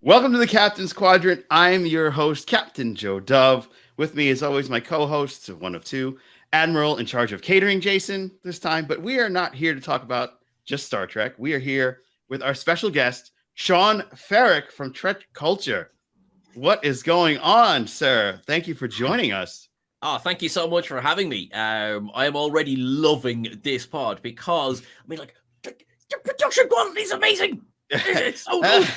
Welcome to the Captain's Quadrant. I'm your host, Captain Joe Dove. With me, as always, my co-hosts, one of two, Admiral in charge of catering, Jason, this time. But we are not here to talk about just Star Trek. We are here with our special guest, Sean Ferrick from Trek Culture. What is going on, sir? Thank you for joining us. Oh, thank you so much for having me. I am already loving this pod because, the production quality is amazing. It's so good.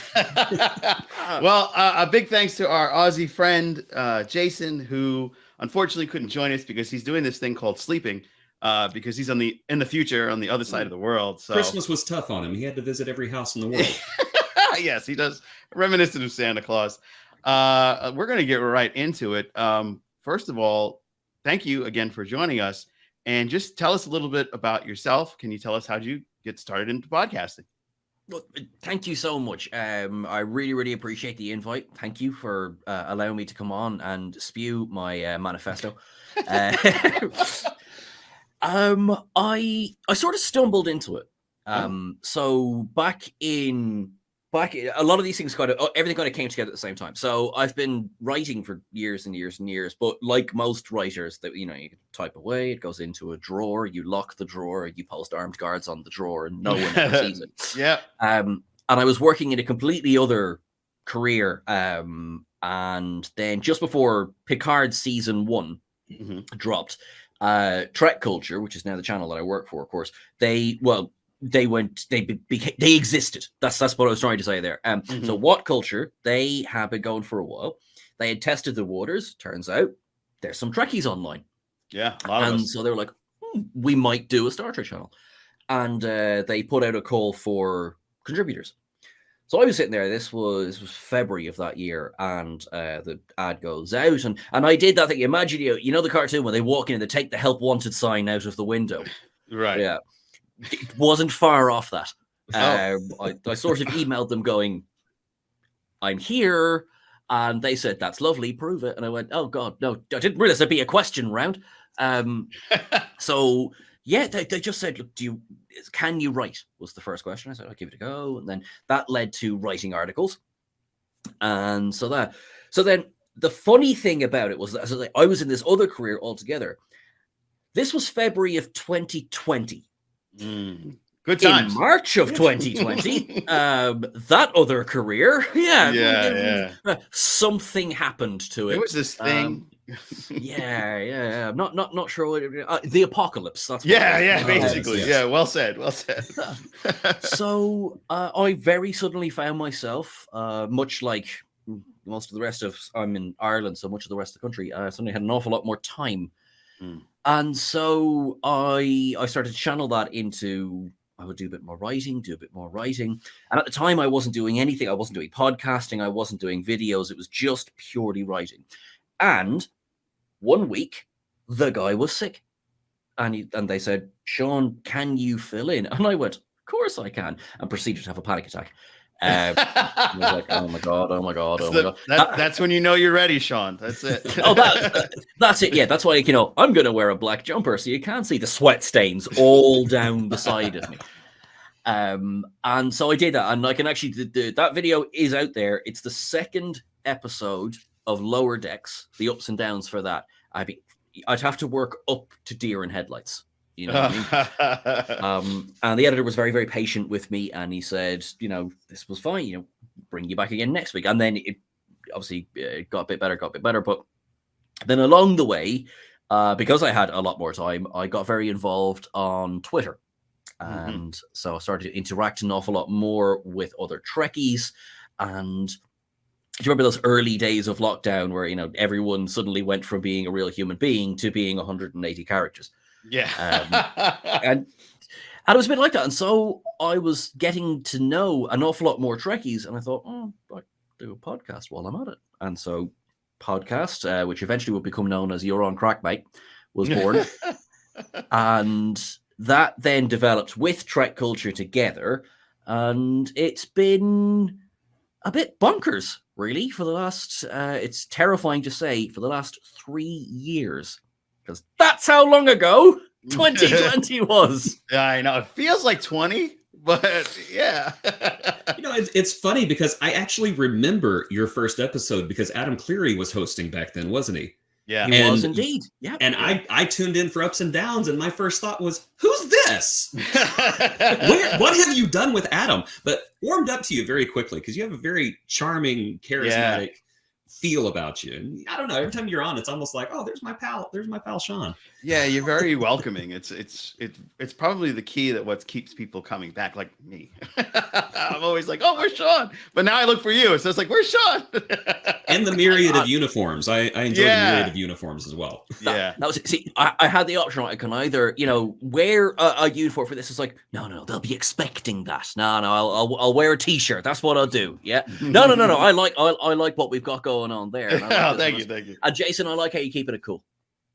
Well, a big thanks to our Aussie friend, Jason, who unfortunately couldn't join us because he's doing this thing called sleeping, because he's in the future on the other side of the world. So Christmas was tough on him. He had to visit every house in the world. Yes, he does. Reminiscent of Santa Claus. We're going to get right into it. First of all, thank you again for joining us. And just tell us a little bit about yourself. Can you tell us how did you get started into podcasting? Well, thank you so much. I really, really appreciate the invite. Thank you for allowing me to come on and spew my manifesto. I sort of stumbled into it. So back in a lot of these things everything kind of came together at the same time. So I've been writing for years and years and years, but like most writers, that you type away, it goes into a drawer, you lock the drawer, you post armed guards on the drawer, and no one ever sees it. Yeah. And I was working in a completely other career. And then just before Picard season 1 dropped, Trek Culture, which is now the channel that I work for, of course, they existed. That's what I was trying to say there. So What Culture, they have been going for a while. They had tested the waters. Turns out there's some Trekkies online. Yeah, a lot of us. So they were like, we might do a Star Trek channel. And they put out a call for contributors. So I was sitting there. This was February of that year, and the ad goes out, and I did that thing. Imagine you know the cartoon when they walk in and they take the help wanted sign out of the window. Right. Yeah. It wasn't far off that. I sort of emailed them going, I'm here. And they said, that's lovely, prove it. And I went, oh, God, no, I didn't realize there'd be a question round. So, yeah, they just said, look, can you write? Was the first question. I said, I'll give it a go. And then that led to writing articles. And so then the funny thing about it was that I was in this other career altogether. This was February of 2020. Good times. In March of 2020, that other career, something happened to it. There was this thing. I'm not sure what the apocalypse. That's basically. Yeah, well said. So I very suddenly found myself, much like most of the rest of I'm in Ireland, so much of the rest of the country, I suddenly had an awful lot more time. And so I started to channel that into, I would do a bit more writing. And at the time, I wasn't doing anything. I wasn't doing podcasting. I wasn't doing videos. It was just purely writing. And one week, the guy was sick. And they said, Sean, can you fill in? And I went, of course I can. And proceeded to have a panic attack. I was like, oh my god. That's when you know you're ready, Sean. That's it. That's it. Yeah, that's why I'm gonna wear a black jumper so you can't see the sweat stains all down the side of me. And so I did that, and I can actually that video is out there. It's the second episode of Lower Decks, the ups and downs for that. I'd have to work up to deer in headlights. You know what I mean? And the editor was very, very patient with me, and he said, this was fine, bring you back again next week. And then it obviously got a bit better. But then along the way, because I had a lot more time, I got very involved on Twitter. And so I started to interact an awful lot more with other Trekkies. And do you remember those early days of lockdown where, everyone suddenly went from being a real human being to being 180 characters? Yeah. And it was a bit like that. And so I was getting to know an awful lot more Trekkies. And I thought, I'd do a podcast while I'm at it. And so podcast, which eventually would become known as You're on Crack, Mate, was born. And that then developed with Trek Culture together. And it's been a bit bonkers, really, for the last, it's terrifying to say, for the last 3 years. Because that's how long ago 2020 was. I know. It feels like 20, But yeah. It's funny because I actually remember your first episode because Adam Cleary was hosting back then, wasn't he? Yeah. He was And indeed. Yeah. And I tuned in for Ups and Downs, and my first thought was, "Who's this? What have you done with Adam?" But warmed up to you very quickly because you have a very charming, charismatic feel about you. And I don't know. Every time you're on, it's almost like, "Oh, there's my pal. There's my pal Sean." Yeah, you're very welcoming. It's probably the key that what keeps people coming back, like me. I'm always like, "Oh, where's Sean?" But now I look for you, so it's like, "Where's Sean?" And the myriad of uniforms. I enjoy the myriad of uniforms as well. That was see. I had the option. I can either wear a uniform for this. It's like no. They'll be expecting that. No. I'll wear a t-shirt. That's what I'll do. Yeah. No. I like what we've got going on there. And Thank you. And Jason, I like how you keep it cool.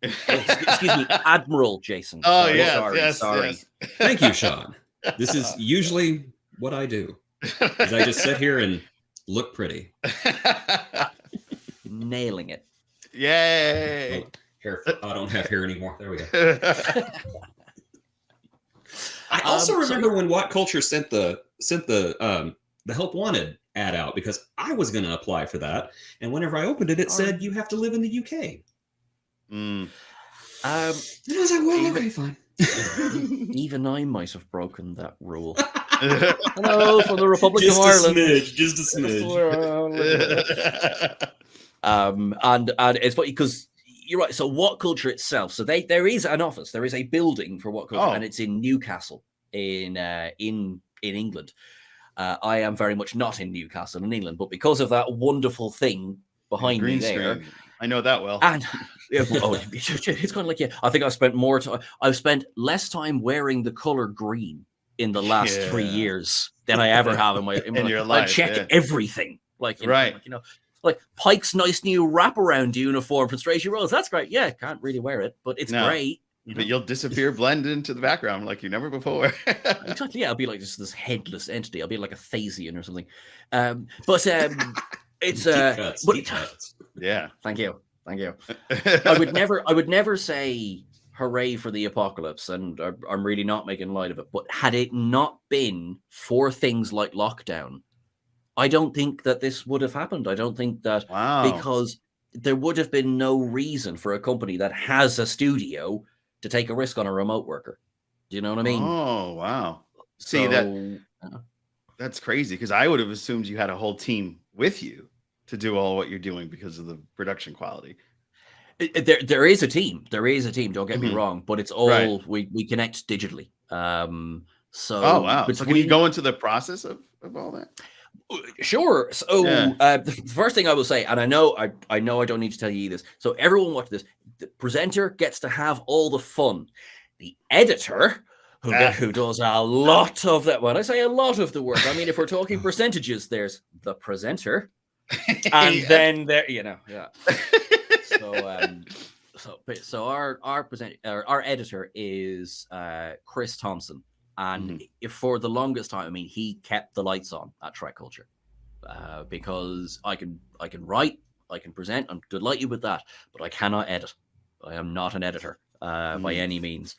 Excuse me, Admiral Jason. Oh, sorry. Yes. Thank you, Sean. This is usually what I do. Is I just sit here and look pretty. Nailing it. Yay. Hair. I don't have hair anymore. There we go. I also remember when What Culture sent the Help Wanted ad out because I was going to apply for that, and whenever I opened it, it said you have to live in the UK. And I was like, well, okay, fine. Even I might have broken that rule. Hello, from the Republic of Ireland. Just a smidge. And it's funny because you're right. So What Culture itself. So there is an office. There is a building for What Culture, and it's in Newcastle in England. I am very much not in Newcastle in England, but because of that wonderful thing behind me there. Screen. I know that well. And it's kind of like I think I've spent more time. I've spent less time wearing the color green in the last 3 years than I ever have in your life. I check everything, like right. Like Pike's nice new wraparound uniform from Straight Rose. That's great. Yeah, can't really wear it, but it's great. But you'll disappear, blend into the background like you never before. Exactly. Yeah, I'll be like this headless entity. I'll be like a Thasian or something. But it's deep cuts. Yeah. Thank you. I would never say hooray for the apocalypse, and I'm really not making light of it. But had it not been for things like lockdown, I don't think that this would have happened. I don't think that because there would have been no reason for a company that has a studio to take a risk on a remote worker. Do you know what I mean? Oh, wow. See, that's crazy because I would have assumed you had a whole team with you to do all what you're doing because of the production quality. There is a team. Don't get me wrong, but it's all we connect digitally. So So can you go into the process of all that? Sure. So the first thing I will say, and I know I don't need to tell you this. So everyone watch this. The presenter gets to have all the fun. The editor, who does a lot of that. When I say a lot of the work, I mean if we're talking percentages, there's the presenter, and then there, So our editor is Chris Thompson. And for the longest time, I mean, he kept the lights on at Trek Culture because I can write, I can present, and delight you with that, but I cannot edit. I am not an editor by any means.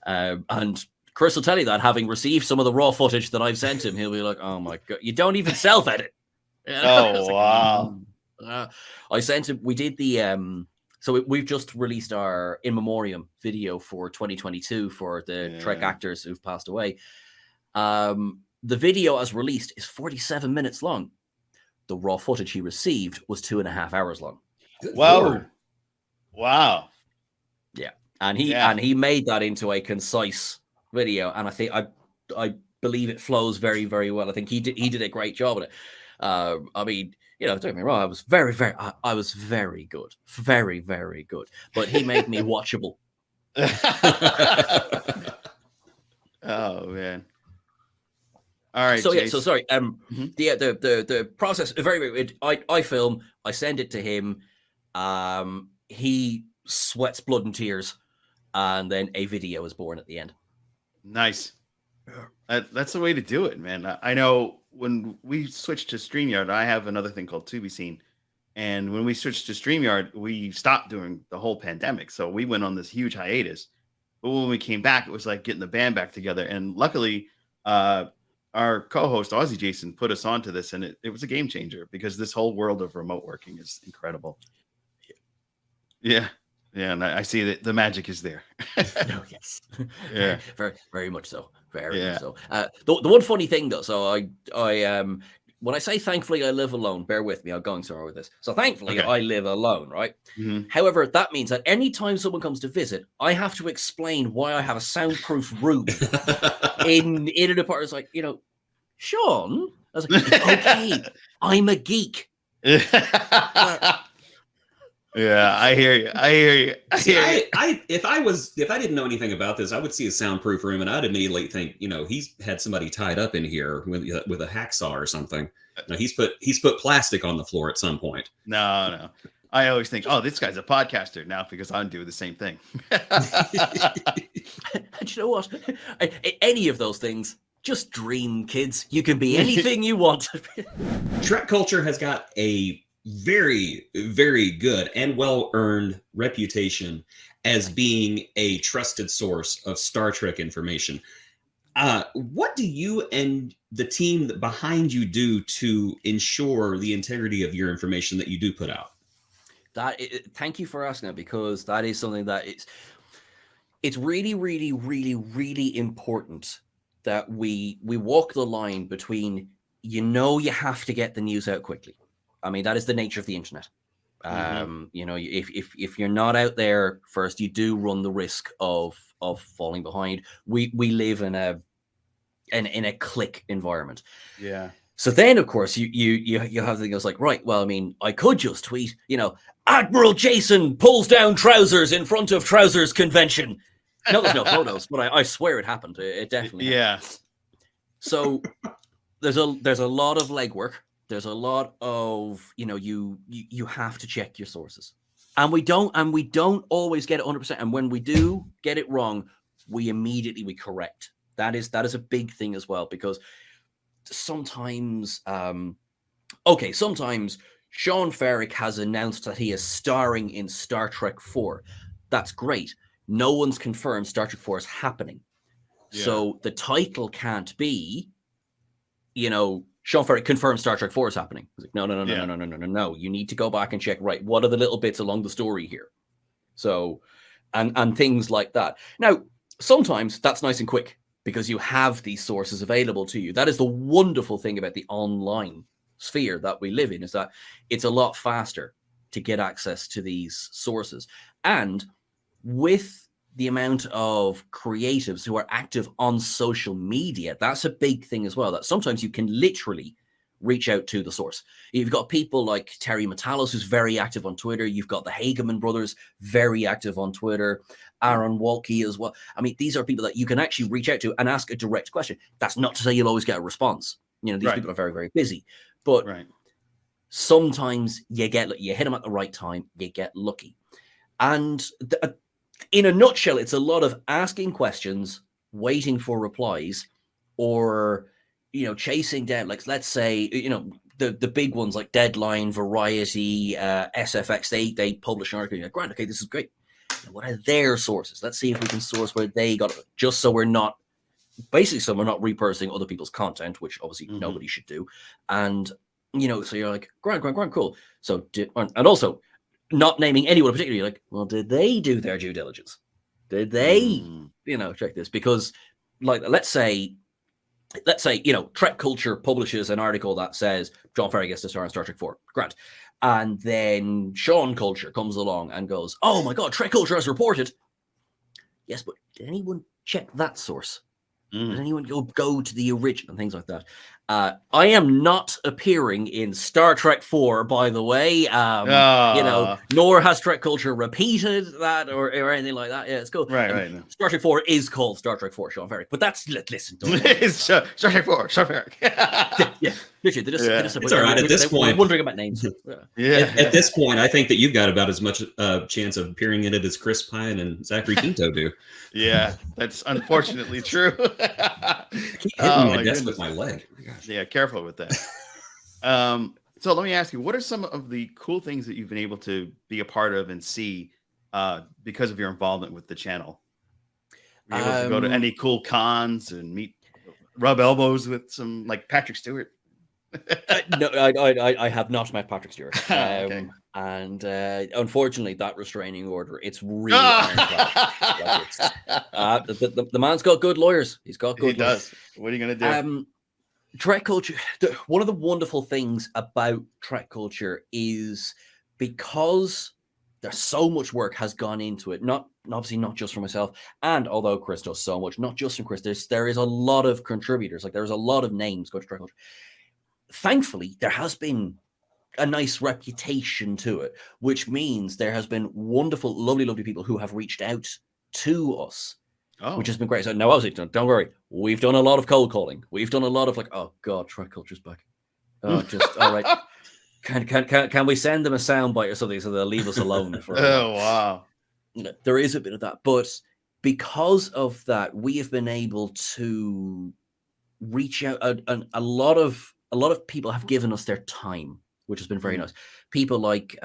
And Chris will tell you that, having received some of the raw footage that I've sent him, he'll be like, "Oh my god, you don't even self-edit." Oh wow! I sent him. We did the So we've just released our in memoriam video for 2022 for the Trek actors who've passed away. The video as released is 47 minutes long. The raw footage he received was 2.5 hours long. Wow. Wow. Yeah. And he made that into a concise video. And I think I believe it flows very, very well. I think he did a great job at it. I mean, don't get me wrong, I was very good. Very, very good. But he made me watchable. Oh man. All right. So so sorry. The process very. I film. I send it to him. He sweats blood and tears, and then a video is born at the end. Nice. That's the way to do it, man. I know when we switched to StreamYard, I have another thing called To Be Seen, and when we switched to StreamYard, we stopped during the whole pandemic, so we went on this huge hiatus. But when we came back, it was like getting the band back together, and luckily, our co-host Aussie Jason put us onto this, and it was a game changer because this whole world of remote working is incredible. Yeah. Yeah, and I see that the magic is there. Oh, yes. Yeah. Very, very much so. Very Yeah. much so. The one funny thing though, so I when I say thankfully I live alone, bear with me, I'm going somewhere with this. So thankfully Okay. I live alone, right? Mhm. However, that means that anytime someone comes to visit, I have to explain why I have a soundproof room in an apartment. It's like, Sean, I was like, okay, I'm a geek. Yeah, I hear you. I hear you. I See, hear you. if I didn't know anything about this, I would see a soundproof room, and I'd immediately think, he's had somebody tied up in here with a hacksaw or something. No, he's put plastic on the floor at some point. No. I always think, oh, this guy's a podcaster now because I'm doing the same thing. And you know what? Any of those things, just dream, kids. You can be anything you want. Trek culture has got a very, very good and well-earned reputation as being a trusted source of Star Trek information. What do you and the team behind you do to ensure the integrity of your information that you do put out? Thank you for asking that, because that is something that it's really, really, really, really important that we walk the line between, you have to get the news out quickly. I mean, that is the nature of the internet. If you're not out there first, you do run the risk of falling behind. We live in a click environment. Yeah. So then, of course, you have things like, right, well, I mean, I could just tweet, Admiral Jason pulls down trousers in front of trousers convention. No, there's no photos, but I swear it happened. It definitely happened. Yeah. So there's a lot of legwork. There's a lot of, you have to check your sources. And we don't always get it 100%. And when we do get it wrong, we correct. That is a big thing as well, because sometimes Sean Ferrick has announced that he is starring in Star Trek 4. That's great. No one's confirmed Star Trek 4 is happening. Yeah. So the title can't be, Sean Ferrick confirmed Star Trek 4 is happening. It's like, no. You need to go back and check, right, what are the little bits along the story here? So, and things like that. Now, sometimes that's nice and quick because you have these sources available to you. That is the wonderful thing about the online sphere that we live in, is that it's a lot faster to get access to these sources. And with the amount of creatives who are active on social media, that's a big thing as well, that sometimes you can literally reach out to the source. You've got people like Terry Metalos, who's very active on Twitter. You've got the Hageman brothers, very active on Twitter. Aaron Walke as well. I mean, these are people that you can actually reach out to and ask a direct question. That's not to say you'll always get a response. These people are very, very busy. But sometimes you hit them at the right time, you get lucky. And in a nutshell, it's a lot of asking questions, waiting for replies, or, chasing down, like, let's say, the big ones like Deadline, Variety, SFX, they publish an article. You're like, Grant, okay, this is great. What are their sources? Let's see if we can source where they got it, just so we're not repurposing other people's content, which obviously nobody should do. And, so you're like, Grant, cool. So, and also not naming anyone particularly, you're like, well, did they do their due diligence? Did they, check this? Because, like, let's say, Trek Culture publishes an article that says John Ferrick gets to star in Star Trek 4. Grant. And then Sean Culture comes along and goes, oh my God, Trek Culture has reported. Yes, but did anyone check that source? Did anyone go to the original and things like that? I am not appearing in Star Trek 4, by the way. Nor has Trek Culture repeated that or anything like that. Yeah, it's cool. Right. Star Trek 4 is called Star Trek 4, Sean Ferrick. But that's, listen. It's Star Trek 4, Sean Ferrick. Yeah. Literally, it's all right at this point. Wondering about names. At this point, I think that you've got about as much chance of appearing in it as Chris Pine and Zachary Quinto do. Yeah, that's unfortunately true. I keep hitting my desk with my leg. Oh my gosh. Yeah, careful with that. So let me ask you, what are some of the cool things that you've been able to be a part of and see because of your involvement with the channel? Were you able to go to any cool cons and meet rub elbows with some like Patrick Stewart? No, I have not met Patrick Stewart. Okay. And unfortunately, that restraining order, it's really ironclad. Like the man's got good lawyers. He's got good lawyers. Does. What are you going to do? Trek culture, one of the wonderful things about Trek culture is because there's so much work has gone into it, obviously not just for myself, and although Chris does so much, not just from Chris, there is a lot of contributors, like there's a lot of names go to Trek culture. Thankfully, there has been a nice reputation to it, which means there has been wonderful, lovely, lovely people who have reached out to us, which has been great. So, no, obviously, don't worry. We've done a lot of cold calling. We've done a lot of like, oh God, Trek culture's back. Oh, just all right. Can we send them a soundbite or something so they'll leave us alone for? Oh wow, there is a bit of that, but because of that, we have been able to reach out, and a lot of people have given us their time, which has been very nice. People like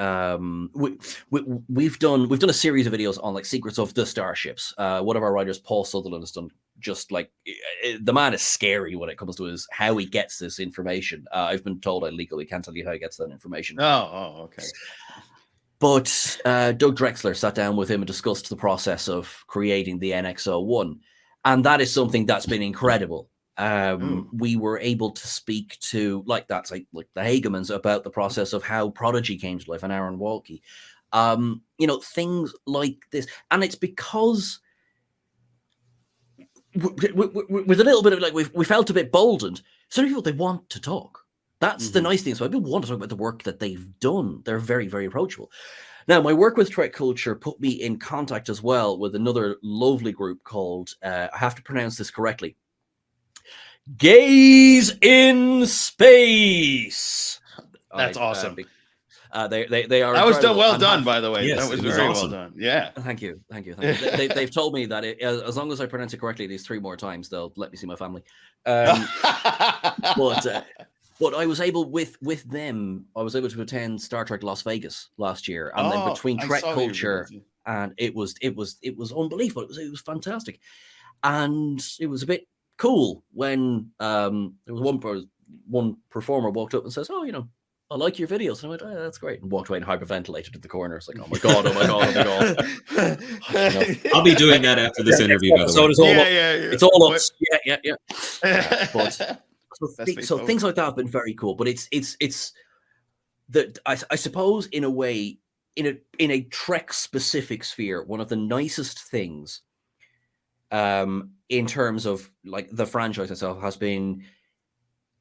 we've done a series of videos on like secrets of the starships. One of our writers, Paul Sutherland, has done just like the man is scary when it comes to how he gets this information. I've been told I legally can't tell you how he gets that information. Oh, okay. But Doug Drexler sat down with him and discussed the process of creating the NX-01, and that is something that's been incredible. We were able to speak to like the Hagemans about the process of how Prodigy came to life and Aaron Walke, things like this. And it's because with a little bit of like, we felt a bit boldened. Some people, they want to talk. That's the nice thing. So people want to talk about the work that they've done. They're very, very approachable. Now, my work with Trek Culture put me in contact as well with another lovely group called, I have to pronounce this correctly, Gaze in Space. That's awesome. They are. That was done well done, by the way. Yes, that was it was very awesome. well done. Yeah. Thank you. They've told me that as long as I pronounce it correctly these 3 more times, they'll let me see my family. But I was able with them. I was able to attend Star Trek Las Vegas last year, and then between Trek Culture and it was unbelievable. It was fantastic, and it was a bit cool when there was one performer walked up and says, "Oh, I like your videos." And I went, "Oh, that's great," and walked away and hyperventilated to the corner. It's like, "Oh my god, oh my god, oh my god." I'll be doing that after this interview. By the way, so it's all up. Yeah. But so things like that have been very cool. But it's that I suppose in a way, in a Trek specific sphere, one of the nicest things in terms of like the franchise itself has been,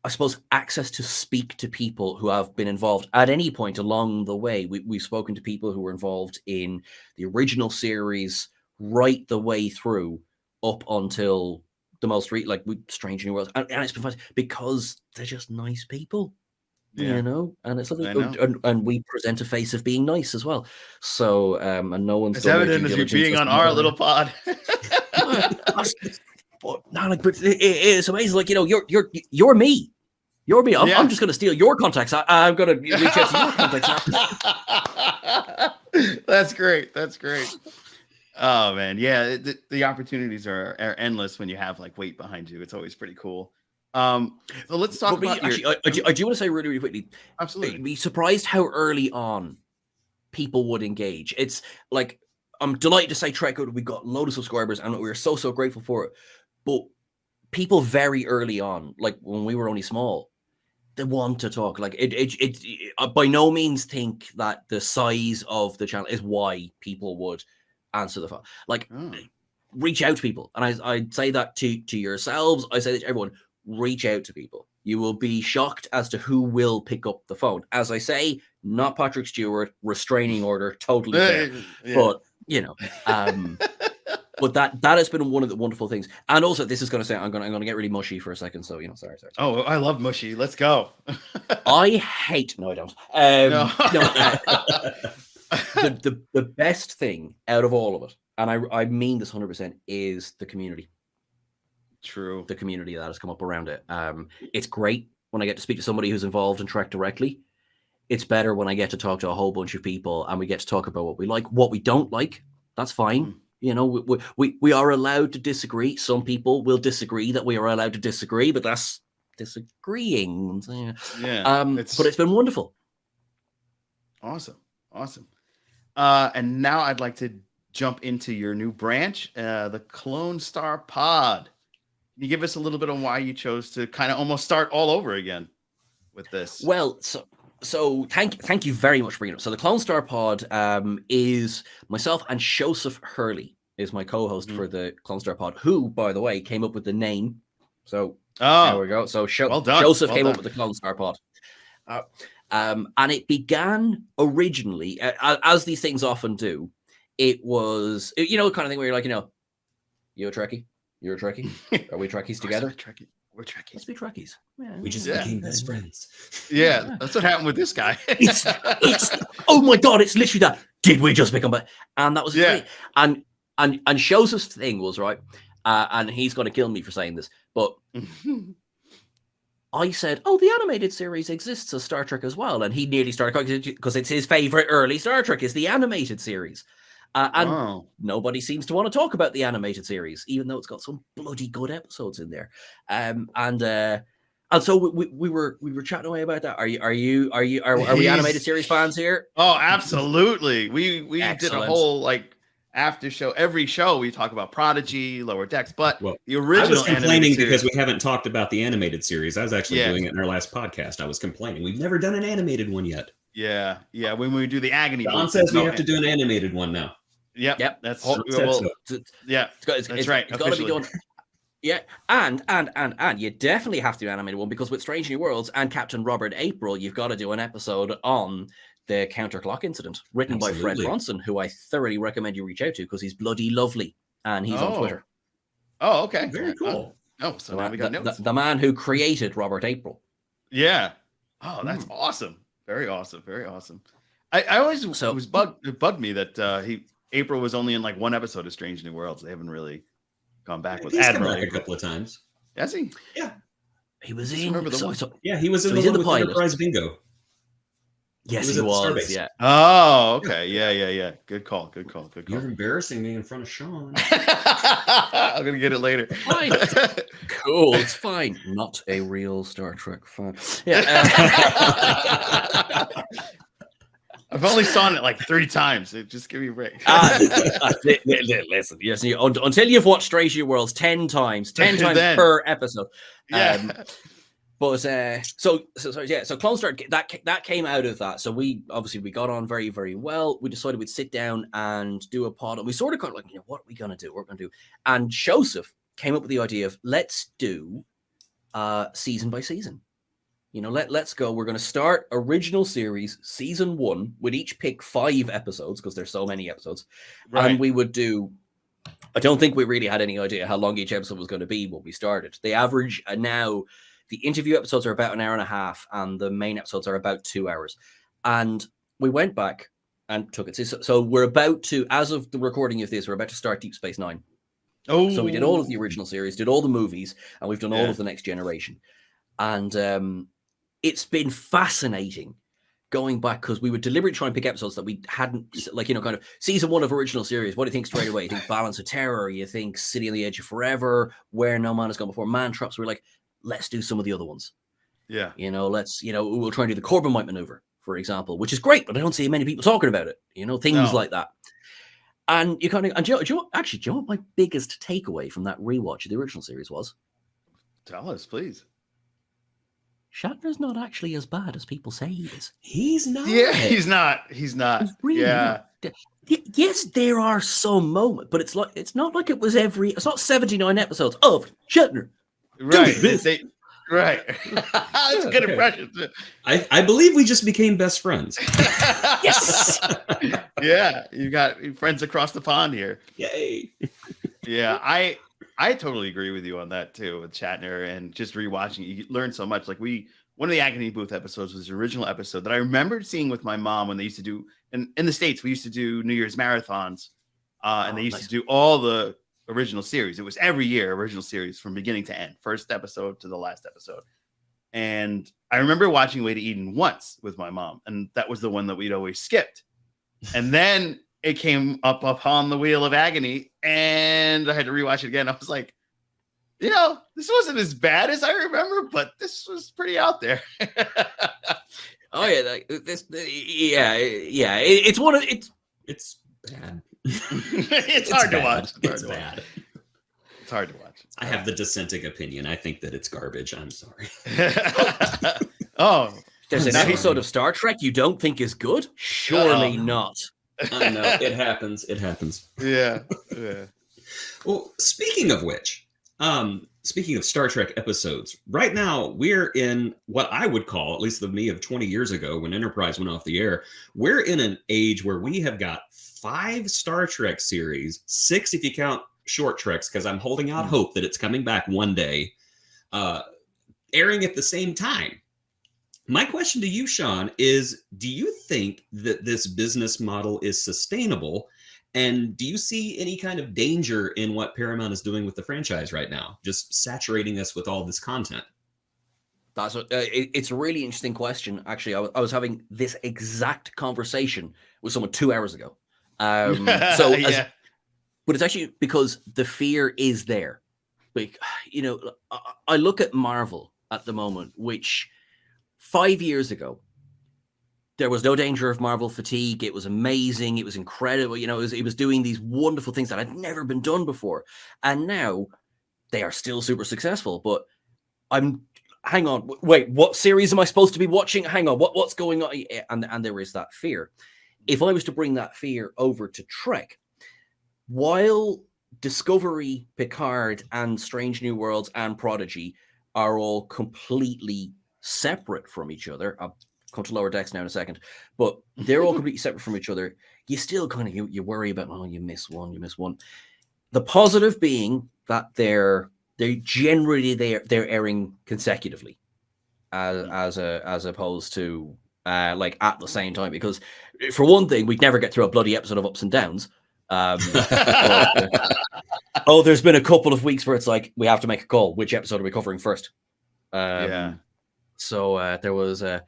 I suppose, access to speak to people who have been involved at any point along the way. We've spoken to people who were involved in the original series right the way through up until the most Strange New Worlds, and it's been fun because they're just nice people. And it's something, and we present a face of being nice as well. So, and no one's it's evident as you being on our little pod. But it's amazing. Like, you're me. You're me. I'm just going to steal your contacts. I'm going to reach out to your contacts. That's great. Oh man, yeah. The opportunities are endless when you have like weight behind you. It's always pretty cool. So let's talk about. I do want to say really, really quickly. Absolutely. Be surprised how early on people would engage. It's like, I'm delighted to say Trek, we got a load of subscribers and we're so grateful for it. But people very early on, like when we were only small, they want to talk. Like it by no means think that the size of the channel is why people would answer the phone. Like, reach out to people. And I say that to yourselves. I say that to everyone. Reach out to people. You will be shocked as to who will pick up the phone. As I say, not Patrick Stewart, restraining order, totally fair. But, but that has been one of the wonderful things. And also, this is going to say, I'm going to get really mushy for a second. So, sorry. Oh, I love mushy. Let's go. I hate, no, I don't. The best thing out of all of it, and I mean this 100%, is the community. True. The community that has come up around it. It's great when I get to speak to somebody who's involved in Trek directly. It's better when I get to talk to a whole bunch of people and we get to talk about what we like, what we don't like. That's fine. You know, we are allowed to disagree. Some people will disagree that we are allowed to disagree, but that's disagreeing. Yeah, but it's been wonderful. Awesome. And now I'd like to jump into your new branch, the Clone Star Pod. Can you give us a little bit on why you chose to kind of almost start all over again with this? Well, so thank you very much for bringing it up. So the Clone Star Pod is myself and Joseph Hurley is my co-host for the Clone Star Pod, who, by the way, came up with the name. So there we go. So Joseph came up with the Clone Star Pod. And it began originally, as these things often do, it was, you know, the kind of thing where you're like, you know, you're a Trekkie? You're a Trekkie? Are we Trekkies together? We're Trekkies. Let's be Trekkies. Yeah, We just became best friends. Yeah, that's what happened with this guy. it's oh my God, it's literally that. Did we just become and that was great. And Joseph's thing was, right, and he's going to kill me for saying this, but I said, oh, the animated series exists as Star Trek as well. And he nearly started because it's his favorite early Star Trek is the animated series. And nobody seems to want to talk about the animated series, even though it's got some bloody good episodes in there. And so we were chatting away about that. Are we animated series fans here? Oh, absolutely. We did a Excellent. whole after show. Every show we talk about Prodigy, Lower Decks, but the original. I was complaining because series, we haven't talked about the animated series. I was actually doing it in our last podcast. I was complaining we've never done an animated one yet. Yeah. When we do the Agony, John says we have to do an animated one now. Yep. That's yeah. That's right. It's got to be done. Yeah, and you definitely have to do an animated one because with Strange New Worlds and Captain Robert April, you've got to do an episode on the counterclock incident, written by Fred Bronson, who I thoroughly recommend you reach out to because he's bloody lovely and he's on Twitter. Oh, okay, very cool. So now we got notes. The man who created Robert April. Yeah. Oh, that's awesome. Very awesome. I always it bugged me that April was only in one episode of Strange New Worlds. They haven't really gone back with Admiral a couple of times. Has he? Yeah. He was in. He was in the pilot. Enterprise Bingo. Yes, he was. Yeah. Oh, okay. Yeah. Good call. You're embarrassing me in front of Sean. I'm gonna get it later. Fine. Cool. It's fine. Not a real Star Trek fan. Yeah. I've only saw it 3 times. Just give me a break. Listen, yes, until you've watched Strange New Worlds 10 times per episode. Yeah. But so Clone Star that came out of that. So we got on very, very well. We decided we'd sit down and do a pod, and we sort of got what are we gonna do? And Joseph came up with the idea of let's do season by season. Let's go. We're going to start original series season 1. We'd each pick 5 episodes because there's so many episodes, and we would do. I don't think we really had any idea how long each episode was going to be when we started. The average now. The interview episodes are about an hour and a half, and the main episodes are about 2 hours. And we went back and took it. So we're about to, as of the recording of this, we're about to start Deep Space Nine. Oh, so we did all of the original series, did all the movies, and we've done all of the Next Generation. And it's been fascinating going back because we would deliberately try and pick episodes that we hadn't, kind of season 1 of original series. What do you think straight away? You think Balance of Terror? You think City on the Edge of Forever? Where No Man Has Gone Before? Man Traps? We're like, let's do some of the other ones. Yeah. We'll try and do the Corbomite maneuver, for example, which is great, but I don't see many people talking about it. Things like that. And you kind of, do you know what my biggest takeaway from that rewatch of the original series was? Tell us, please. Shatner's not actually as bad as people say he is. He's not. Yeah, he's not. He's really not. Yes, there are some moments, but it's not like it was it's not 79 episodes of Shatner. Right. Right. That's a good impression. I believe we just became best friends. Yes. Yeah. You got friends across the pond here. Yay. Yeah. I totally agree with you on that too, with Shatner, and just rewatching, you learn so much. One of the Agony Booth episodes was the original episode that I remembered seeing with my mom when they used to do, in the States, we used to do New Year's marathons. And they used to do all the original series. It was every year original series from beginning to end, first episode to the last episode. And I remember watching Way to Eden once with my mom, and that was the one that we'd always skipped. And then it came up upon the Wheel of Agony, and I had to rewatch it again. I was like, this wasn't as bad as I remember, but this was pretty out there. Oh yeah, it's one of It's bad. It's hard to watch. It's bad. It's hard to watch. I have the dissenting opinion. I think that it's garbage. I'm sorry. Oh, there's an episode of Star Trek you don't think is good? Surely not. I know it happens. It happens. Yeah. Well, speaking of which, speaking of Star Trek episodes, right now we're in what I would call, at least the me of 20 years ago when Enterprise went off the air, we're in an age where we have got 5 Star Trek series, 6 if you count short treks, because I'm holding out hope that it's coming back one day, airing at the same time. My question to you, Sean, is do you think that this business model is sustainable? And do you see any kind of danger in what Paramount is doing with the franchise right now? Just saturating us with all this content? It's a really interesting question. Actually, I was having this exact conversation with someone 2 hours ago. But it's actually because the fear is there. Like, I look at Marvel at the moment, which 5 years ago, there was no danger of Marvel fatigue. It was amazing. It was incredible. It was doing these wonderful things that had never been done before. And now they are still super successful. But hang on, wait, what series am I supposed to be watching? Hang on, what's going on? And there is that fear. If I was to bring that fear over to Trek, while Discovery, Picard, and Strange New Worlds and Prodigy are all completely separate from each other, I'll come to Lower Decks now in a second, but they're all completely separate from each other. You still kind of you worry about, you miss one. The positive being that they're generally airing consecutively, as opposed to like at the same time, because for one thing, we'd never get through a bloody episode of Ups and Downs. There's been a couple of weeks where it's like we have to make a call. Which episode are we covering first? So there was I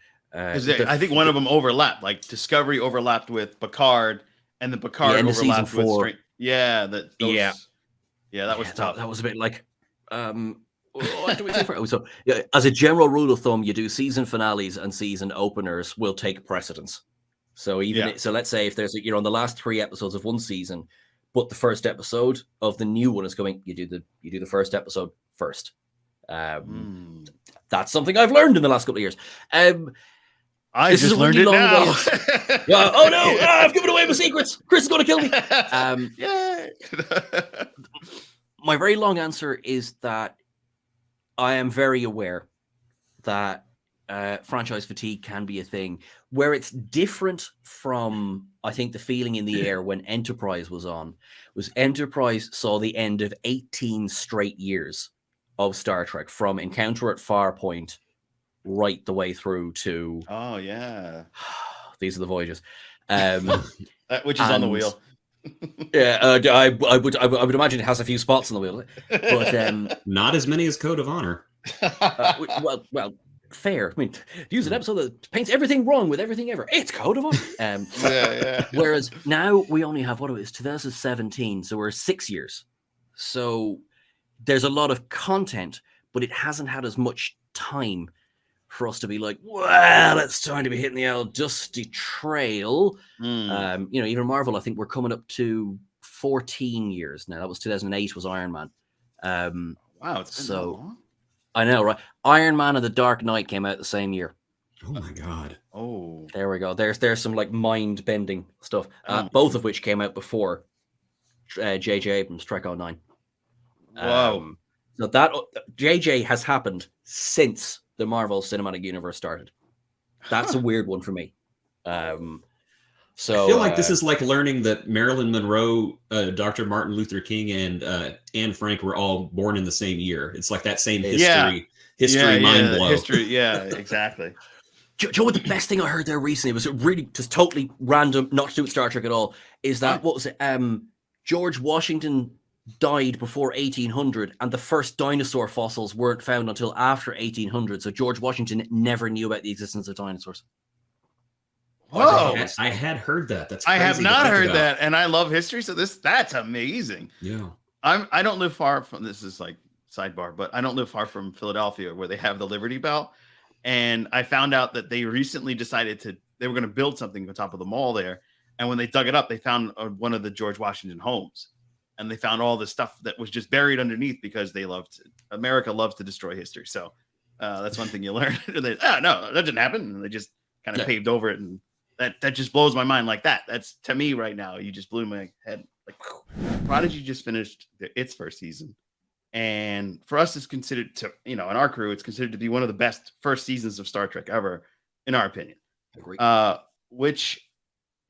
think one of them overlapped. Like Discovery overlapped with Picard, and then Picard overlapped with Strange. That was tough. That was a bit like. What do we say for? So, as a general rule of thumb, you do season finales and season openers will take precedence. So so let's say if there's on the last 3 episodes of one season, but the first episode of the new one is going, you do the first episode first. That's something I've learned in the last couple of years. I just learned it now. Oh no! I've given away my secrets. Chris is going to kill me. My very long answer is that I am very aware that franchise fatigue can be a thing. Where it's different from, I think, the feeling in the air when Enterprise was on, was Enterprise saw the end of 18 straight years of Star Trek, from Encounter at Farpoint right the way through to These Are the Voyages, which is on the wheel. I would imagine it has a few spots on the wheel, but not as many as Code of Honor. Well, fair. I mean, use an episode that paints everything wrong with everything ever. It's Code of Honor. Whereas now we only have 2017, so we're 6 years. So there's a lot of content, but it hasn't had as much time for us to be like, well, it's time to be hitting the old dusty trail. Even Marvel, I think we're coming up to 14 years now. That was 2008 was Iron Man. Wow, it's been so long. I know, right? Iron Man and The Dark Knight came out the same year. Oh my god. Oh, there we go. There's some like mind bending stuff. Both of which came out before J.J. Abrams' Trek 09. Wow. So that JJ has happened since the Marvel Cinematic Universe started. That's a weird one for me. So I feel like this is like learning that Marilyn Monroe, Dr. Martin Luther King, and Anne Frank were all born in the same year. It's like that same history mind blow. Exactly. Do you know what the best thing I heard there recently was really just totally random, not to do with Star Trek at all, is that what was it? George Washington died before 1800, and the first dinosaur fossils weren't found until after 1800. So George Washington never knew about the existence of dinosaurs. Whoa. I had heard that. That's I crazy have to not think heard about. that, and I love history, so that's amazing. Yeah. I don't live far from, this is like sidebar, but I don't live far from Philadelphia where they have the Liberty Bell, and I found out that they recently decided they were going to build something on top of the mall there, and when they dug it up, they found one of the George Washington homes, and they found all the stuff that was just buried underneath because America loves to destroy history. So that's one thing you learn. No, that didn't happen, and they just kind of paved over it, and that just blows my mind like that. That's, to me right now, you just blew my head. Like, Prodigy just finished its first season, and for us, it's considered to, in our crew, it's considered to be one of the best first seasons of Star Trek ever, in our opinion. Agree. Which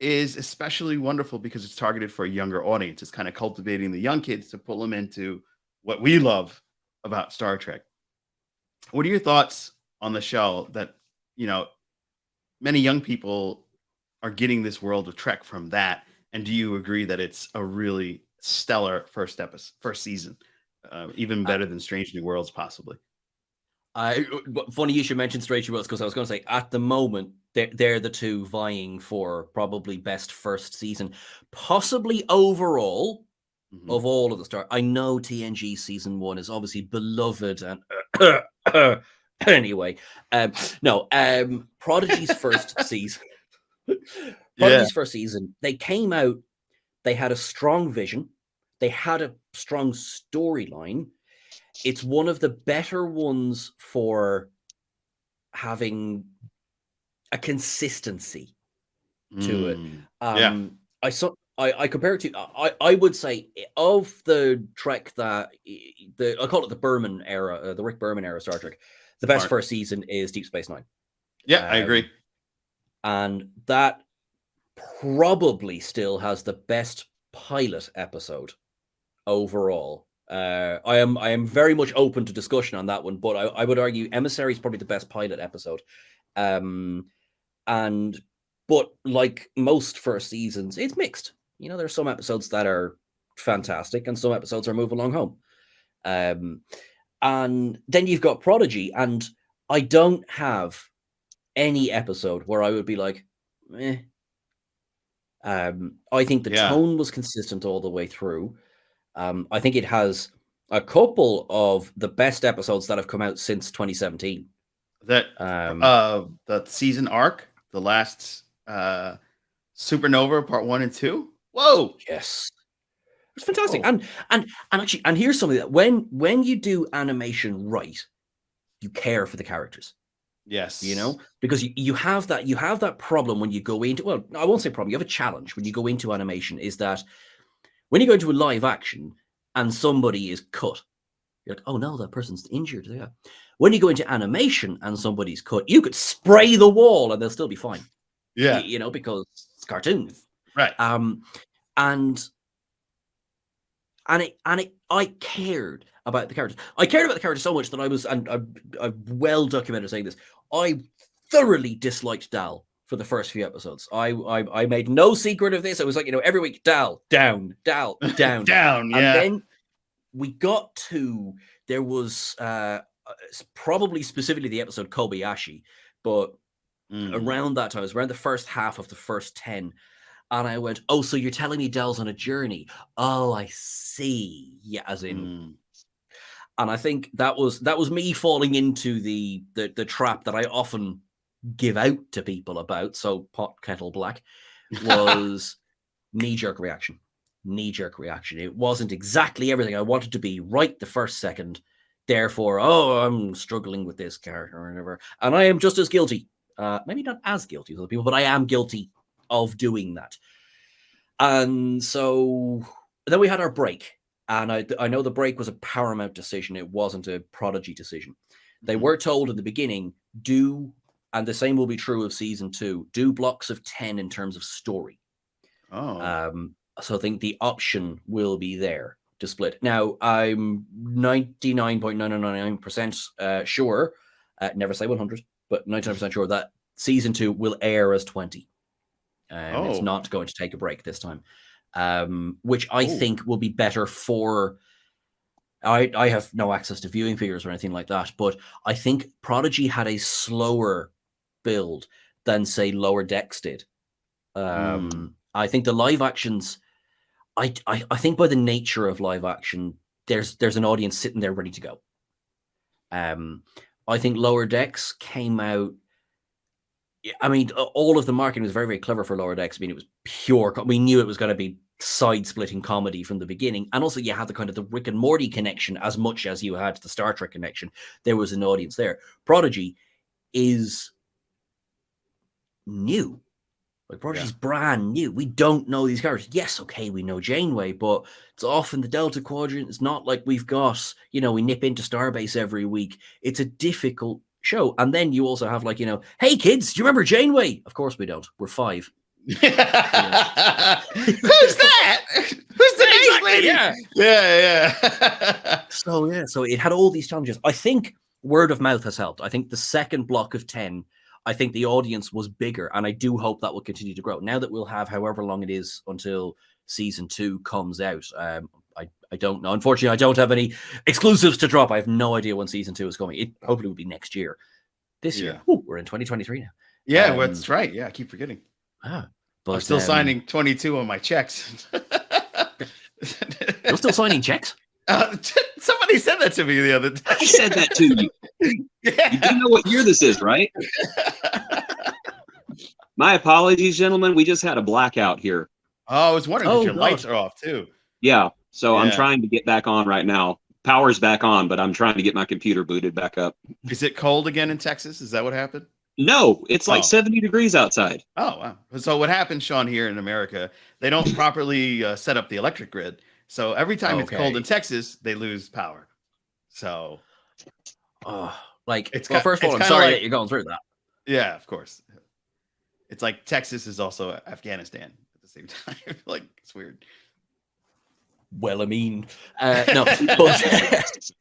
is especially wonderful because it's targeted for a younger audience. It's kind of cultivating the young kids to pull them into what we love about Star Trek. What are your thoughts on the show that, many young people are getting this world of Trek from that? And do you agree that it's a really stellar first season, even better than Strange New Worlds, possibly? Funny you should mention Strange New Worlds, because I was going to say, at the moment, they're the two vying for probably best first season, possibly overall of all of the Star. I know TNG season 1 is obviously beloved, and anyway, Prodigy's first season. Prodigy's first season, they came out, they had a strong vision, they had a strong storyline. It's one of the better ones for having a consistency to it. I compare it to, I would say, of the Trek that I call it the Berman era, the Rick Berman era Star Trek, the best first season is Deep Space Nine. Yeah, I agree. And that probably still has the best pilot episode overall. I am very much open to discussion on that one, but I would argue Emissary is probably the best pilot episode. But like most first seasons, it's mixed. There's some episodes that are fantastic, and some episodes are move along home. And then you've got Prodigy, and I don't have any episode where I would be like, eh. I think the tone was consistent all the way through. I think it has a couple of the best episodes that have come out since 2017. That the season arc, the last Supernova Part 1 and 2. Whoa! Yes, it's fantastic. Whoa. And here's something that when you do animation right, you care for the characters. Yes, because you have that problem when you go into, well, I won't say problem, you have a challenge when you go into animation, is that when you go into a live action and somebody is cut, you're like, oh no, that person's injured. Yeah. When you go into animation and somebody's cut, you could spray the wall and they'll still be fine. Yeah, because it's cartoons, right? I cared about the characters. I cared about the characters so much that I was, and I've well documented saying this, I thoroughly disliked Dal for the first few episodes. I made no secret of this. I was like, every week, Dal, down, Dal, down. Down, yeah. And then we got to, there was probably specifically the episode Kobayashi, but around that time, it was around the first half of the first 10, and I went, oh, so you're telling me Dal's on a journey? Oh, I see. Yeah, as in... And I think that was me falling into the trap that I often give out to people about, so pot, kettle, black, was knee-jerk reaction. It wasn't exactly everything I wanted to be right the first second. Therefore, I'm struggling with this character or whatever. And I am just as guilty. Maybe not as guilty as other people, but I am guilty of doing that. And so then we had our break. And I know the break was a Paramount decision. It wasn't a Prodigy decision. They were told in the beginning, and the same will be true of season 2, do blocks of 10 in terms of story. So I think the option will be there to split. Now, I'm 99.999% sure, never say 100, but 99% sure that season 2 will air as 20. It's not going to take a break this time. Which I think will be better for... I have no access to viewing figures or anything like that, but I think Prodigy had a slower build than, say, Lower Decks did I think the live actions. I think by the nature of live action, there's an audience sitting there ready to go. I think Lower Decks came out. I mean, all of the marketing was very, very clever for Lower Decks. I mean, it was pure. We knew it was going to be side-splitting comedy from the beginning, and also you had the kind of the Rick and Morty connection as much as you had the Star Trek connection. There was an audience there. Prodigy is new. Like Prodigy's brand new. We don't know these characters. Yes, okay, we know Janeway, but it's off in the Delta Quadrant. It's not like we've got, we nip into Starbase every week. It's a difficult show. And then you also have like, hey kids, do you remember Janeway? Of course we don't. We're 5. Who's that? Who's the nice lady? Yeah. So it had all these challenges. I think word of mouth has helped. I think the second block of 10, I think the audience was bigger, and I do hope that will continue to grow. Now that we'll have however long it is until season 2 comes out, I don't know. Unfortunately, I don't have any exclusives to drop. I have no idea when season 2 is coming. It hopefully will be next year. This year, we're in 2023 now. Yeah, that's right. Yeah, I keep forgetting. But I'm still signing 22 on my checks. You're still signing checks? Somebody said that to me the other day. I said that to you. Yeah. You do know what year this is, right? My apologies, gentlemen. We just had a blackout here. Oh, I was wondering if your lights are off too. Yeah, so I'm trying to get back on right now. Power's back on, but I'm trying to get my computer booted back up. Is it cold again in Texas? Is that what happened? No, it's like 70 degrees outside. Oh, wow. So what happens, Sean, here in America, they don't properly set up the electric grid. So every time it's cold in Texas, they lose power. So, first of all, I'm sorry that you're going through that. Yeah, of course. It's like Texas is also Afghanistan at the same time. Like, it's weird. Well, I mean, no, but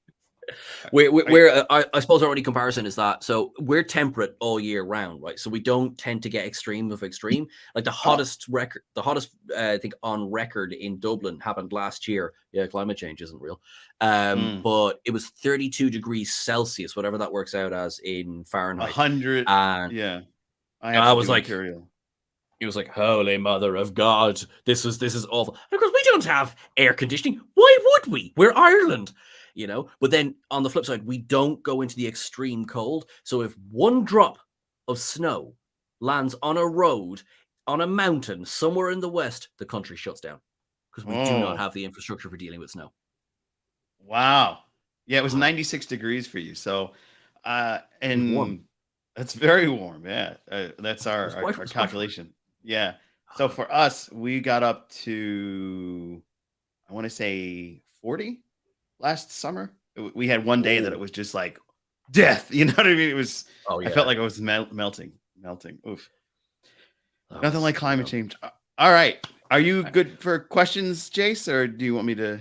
we're I suppose our only comparison is that we're temperate all year round, right? So we don't tend to get extreme of extreme. Like the hottest record, I think on record in Dublin happened last year. Yeah, climate change isn't real, but it was 32 degrees Celsius, whatever that works out as in Fahrenheit. 100. And I was like, material. He was like, "Holy Mother of God, this is awful." And of course, we don't have air conditioning. Why would we? We're Ireland, But then on the flip side, we don't go into the extreme cold. So if one drop of snow lands on a road, on a mountain, somewhere in the west, the country shuts down because we do not have the infrastructure for dealing with snow. Wow. Yeah, it was 96 degrees for you. So, and warm. That's very warm. Yeah, that's our calculation. Yeah. So for us, we got up to, I want to say 40 last summer. We had one day that it was just like death. You know what I mean? It was, I felt like I was melting. Oof. Nothing like climate change. All right. Are you good for questions, Jace, or do you want me to?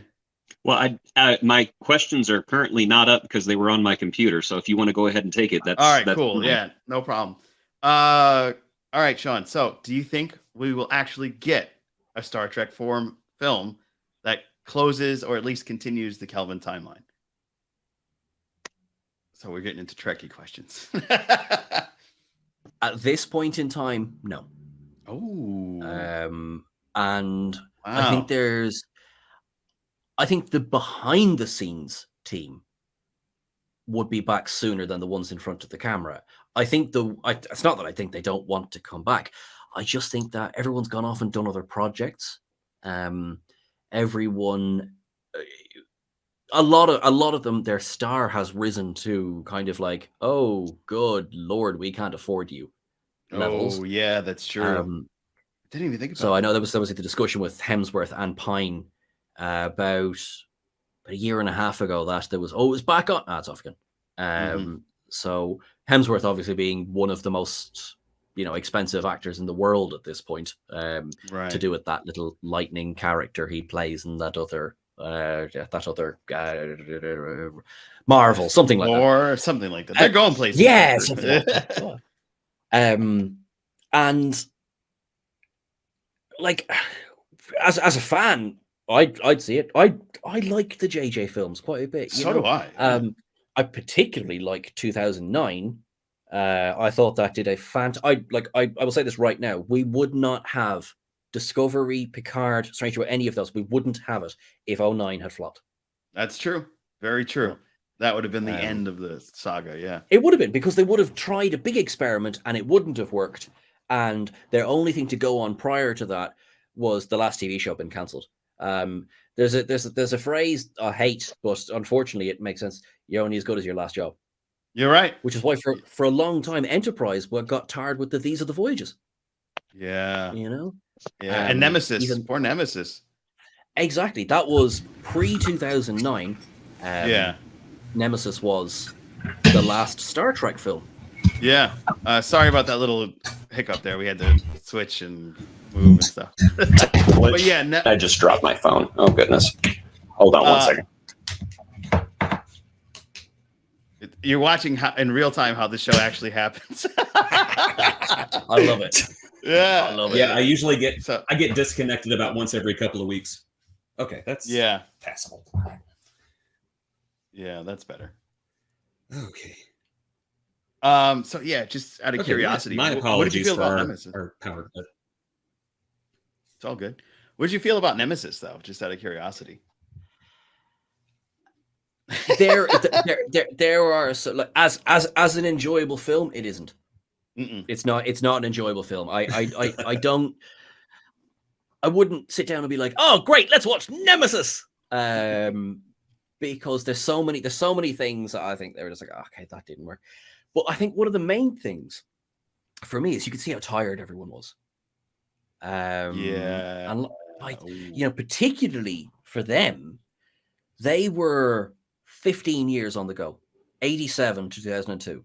Well, my questions are currently not up because they were on my computer. So if you want to go ahead and take it, that's all right. that's Cool. fine. Yeah, no problem. All right, Sean. So, do you think we will actually get a Star Trek film that closes or at least continues the Kelvin timeline? So we're getting into Trekkie questions. At this point in time, no. Oh. And wow. I think the behind the scenes team would be back sooner than the ones in front of the camera. I think it's not that I think they don't want to come back. I just think that everyone's gone off and done other projects. Everyone, a lot of them, their star has risen to kind of like, oh, good Lord, we can't afford you levels. Oh, yeah, that's true. Didn't even think about so I know there was the discussion with Hemsworth and Pine about a year and a half ago that there was, it was back on. It's off again. So Hemsworth obviously being one of the most, expensive actors in the world at this point, to do with that little lightning character he plays in that other Marvel, something like that. Or something like that. They're going places. Yeah, something like that. And like as a fan, I'd see it. I like the JJ films quite a bit. So do I. I particularly like 2009, I thought that did a I will say this right now. We would not have Discovery, Picard, Stranger, any of those. We wouldn't have it if 09 had flopped. That's true. Very true. Yeah. That would have been the end of the saga. Yeah. It would have been, because they would have tried a big experiment and it wouldn't have worked. And their only thing to go on prior to that was the last TV show been cancelled. There's a phrase I hate, but unfortunately it makes sense. You're only as good as your last job. You're right. Which is why for a long time Enterprise got tired with These Are the Voyages. Yeah. You know? Yeah. And Nemesis. Poor Nemesis. Exactly. That was pre-2009. Yeah. Nemesis was the last Star Trek film. Yeah. Sorry about that little hiccup there. We had to switch and move and stuff. But yeah, I just dropped my phone. Oh goodness. Hold on 1 second. You're watching in real time how the show actually happens. I love it. Yeah. I love it. Yeah, I usually get disconnected about once every couple of weeks. Okay, that's passable. Yeah, that's better. Okay. So yeah, just out of curiosity, my apologies. What did you feel about Nemesis? Our power cut. It's all good. What did you feel about Nemesis, though? Just out of curiosity. There are as an enjoyable film, it isn't. Mm-mm. It's not an enjoyable film. I wouldn't sit down and be like, oh great, let's watch Nemesis. Because there's so many things that I think they're just like, oh, okay, that didn't work. But I think one of the main things for me is you could see how tired everyone was. Yeah. And particularly for them, they were 15 years on the go, 87 to 2002.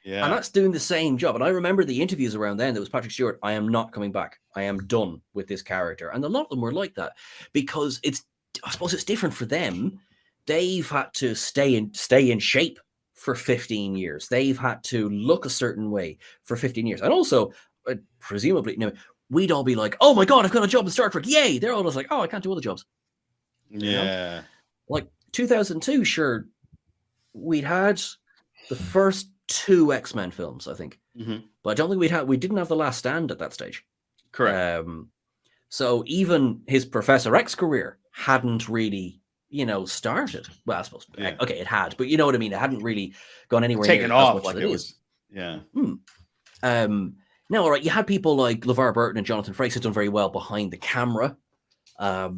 Yeah. And that's doing the same job. And I remember the interviews around then, there was Patrick Stewart, I am not coming back. I am done with this character. And a lot of them were like that because I suppose it's different for them. They've had to stay in shape for 15 years. They've had to look a certain way for 15 years. And also, presumably, we'd all be like, oh my God, I've got a job in Star Trek. Yay. They're always like, oh, I can't do other jobs. Yeah. Like 2002, sure, we'd had the first 2 X-Men films, I think. Mm-hmm. But I don't think we didn't have The Last Stand at that stage. Correct. So even his Professor X career hadn't really, started. Well, I suppose, okay, it had, but you know what I mean? It hadn't really gone anywhere taken near off as much like as it is. was. Yeah. Now, all right, you had people like LeVar Burton and Jonathan Frakes had done very well behind the camera. But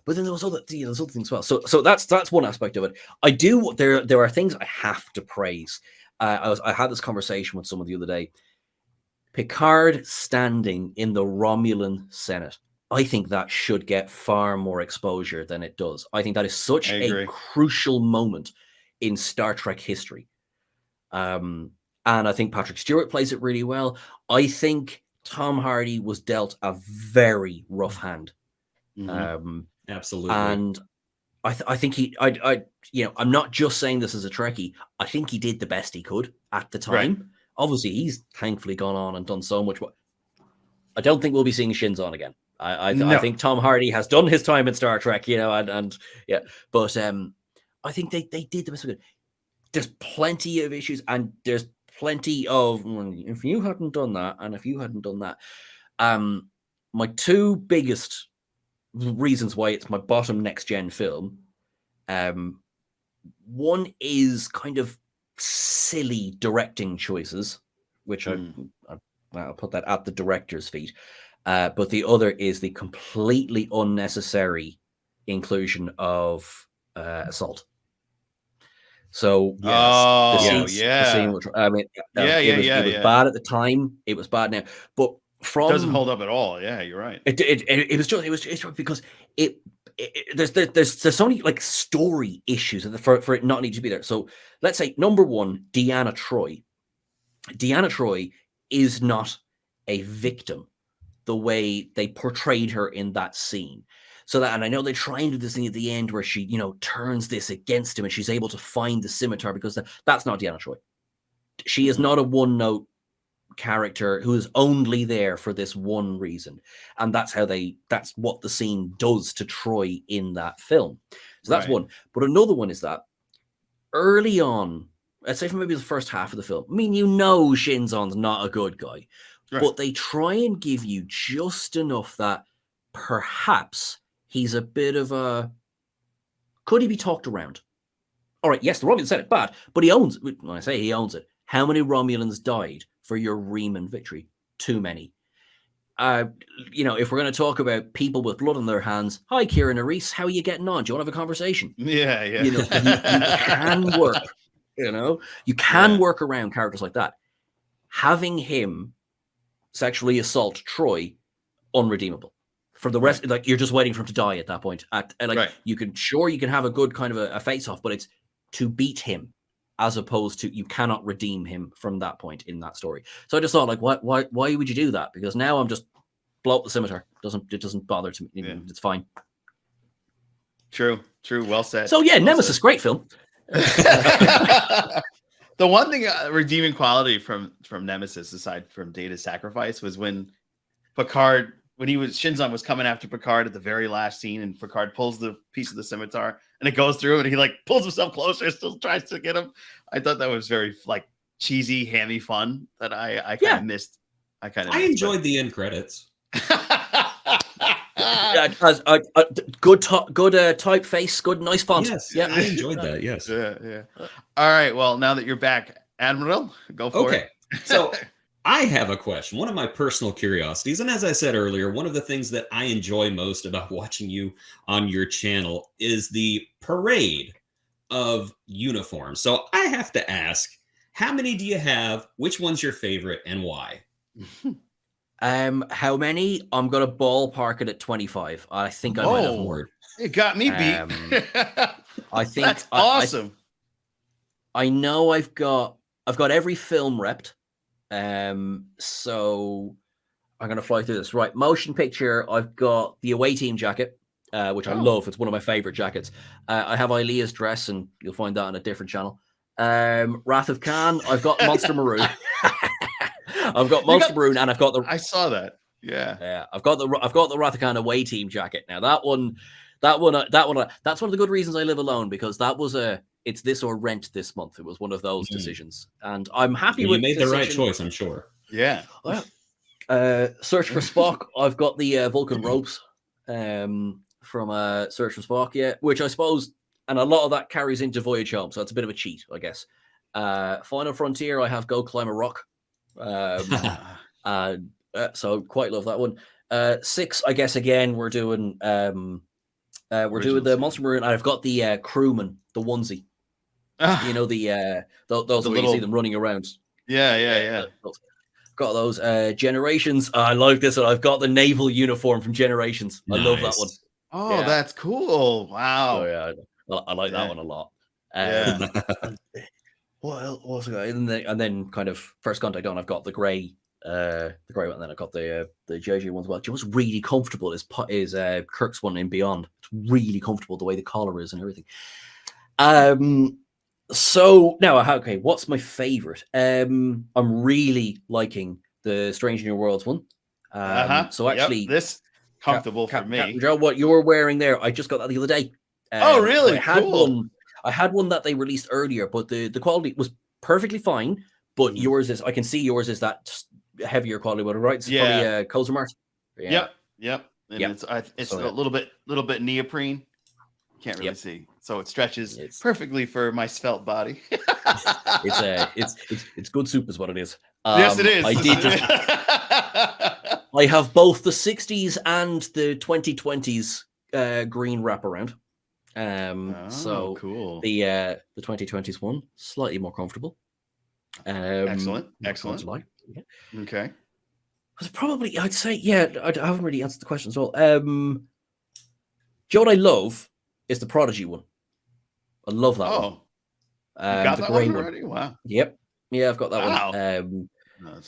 then there was other things as well. So that's one aspect of it. There are things I have to praise. I had this conversation with someone the other day. Picard standing in the Romulan Senate. I think that should get far more exposure than it does. I think that is such a crucial moment in Star Trek history. And I think Patrick Stewart plays it really well. I think Tom Hardy was dealt a very rough hand. Mm-hmm. Absolutely. And I think I'm not just saying this as a Trekkie. I think he did the best he could at the time. Right. Obviously, he's thankfully gone on and done so much. I don't think we'll be seeing Shinzon again. I think Tom Hardy has done his time in Star Trek, and yeah. But I think they did the best they could. There's plenty of issues, and there's plenty of if you hadn't done that, and if you hadn't done that. My 2 biggest reasons why it's my bottom next gen film. One is kind of silly directing choices, which I'll put that at the director's feet. But the other is the completely unnecessary inclusion of assault. So the scene which, I mean, it was bad at the time. It was bad now, but it doesn't hold up at all. Yeah, you're right. It was just because there's so many like story issues for it not need to be there. So let's say number 1, Deanna Troi. Deanna Troi is not a victim the way they portrayed her in that scene. So that, and I know they try and do this thing at the end where she, turns this against him and she's able to find the scimitar because that's not Deanna Troi. She is not a one-note character who is only there for this one reason. And that's what the scene does to Troi in that film. So that's one. But another one is that early on, let's say for maybe the first half of the film. I mean, you know Shinzon's not a good guy, Right. but they try and give you just enough that perhaps he's a bit of a... Could he be talked around? All right, yes, the Romulans said it bad, but he owns it. When I say he owns it, how many Romulans died for your Riemann victory? Too many. If we're going to talk about people with blood on their hands, hi, Kieran Reese, how are you getting on? Do you want to have a conversation? Yeah. You can work. You can work around characters like that. Having him sexually assault Troy, unredeemable. For the rest, like you're just waiting for him to die at that point. You can have a good kind of a face-off, but it's to beat him, as opposed to you cannot redeem him from that point in that story. So I just thought, like, why would you do that? Because now I'm just blow up the scimitar. It doesn't bother to me. Yeah. It's fine. True. Well said. So yeah, Nemesis, great film. The one thing redeeming quality from Nemesis, aside from Data's sacrifice, was when Shinzon was coming after Picard at the very last scene, and Picard pulls the piece of the scimitar and it goes through, and he like pulls himself closer, still tries to get him. I thought that was very like cheesy, hammy fun that I kind of missed. I enjoyed the end credits. Good typeface, good nice font. Yes, yeah, I enjoyed that. Yes. Yeah. All right. Well, now that you're back, Admiral, go for it. Okay. So I have a question, one of my personal curiosities. And as I said earlier, one of the things that I enjoy most about watching you on your channel is the parade of uniforms. So I have to ask, how many do you have? Which one's your favorite and why? How many? I'm going to ballpark it at 25. I think I might have more. It got me beat. I think that's awesome. I know I've got every film repped. So I'm going to fly through this. Right. Motion picture. I've got the away team jacket, which I love. It's one of my favorite jackets. I have Ilea's dress, and you'll find that on a different channel. Wrath of Khan. I've got Monster Maroon. I've got Monster Maroon, and I've got the... I saw that. Yeah. I've got the Wrath of Khan away team jacket. Now that one, that's one of the good reasons I live alone, because that was it's this or rent this month. It was one of those decisions, and I'm happy with. You made the right choice, I'm sure. Yeah. Well, Search for Spock. I've got the Vulcan ropes from Search for Spock, which I suppose, and a lot of that carries into Voyage Home, so it's a bit of a cheat, I guess. Final Frontier, I have Go Climb a Rock. So quite love that one. 6, I guess, again, we're doing doing the Monster Maroon. I've got the crewman, the onesie. You know, those where you see them running around. Yeah. Got those Generations. I like this one. I've got the naval uniform from Generations. I love that one. Oh, that's cool. Wow. So, yeah, I like that one a lot. What else I got? And then kind of First Contact on. I've got the grey one, and then I've got the JJ one as well. What's really comfortable is Kirk's one in Beyond. It's really comfortable the way the collar is and everything. So now, okay, what's my favorite? I'm really liking the Strange New Worlds one. So actually, this comfortable for me. Captain Joe, what you're wearing there, I just got that the other day. Oh, really? I had one that they released earlier, but the quality was perfectly fine. But yours is, I can see yours is that heavier quality, but right? It's probably Koza Mart. Yeah. Yep. And it's a little bit neoprene. Can't really see, so it stretches perfectly for my svelte body. It's good soup, is what it is. Yes, it is. I have both the 60s and the 2020s green wraparound. So cool. The 2020s one slightly more comfortable. Excellent. Like. Yeah. Okay. Probably, I'd say, I haven't really answered the question as well. Do you know what I love? Is the Prodigy one. I love that one. You got that one already? Wow. Yep. Yeah, I've got that one. No,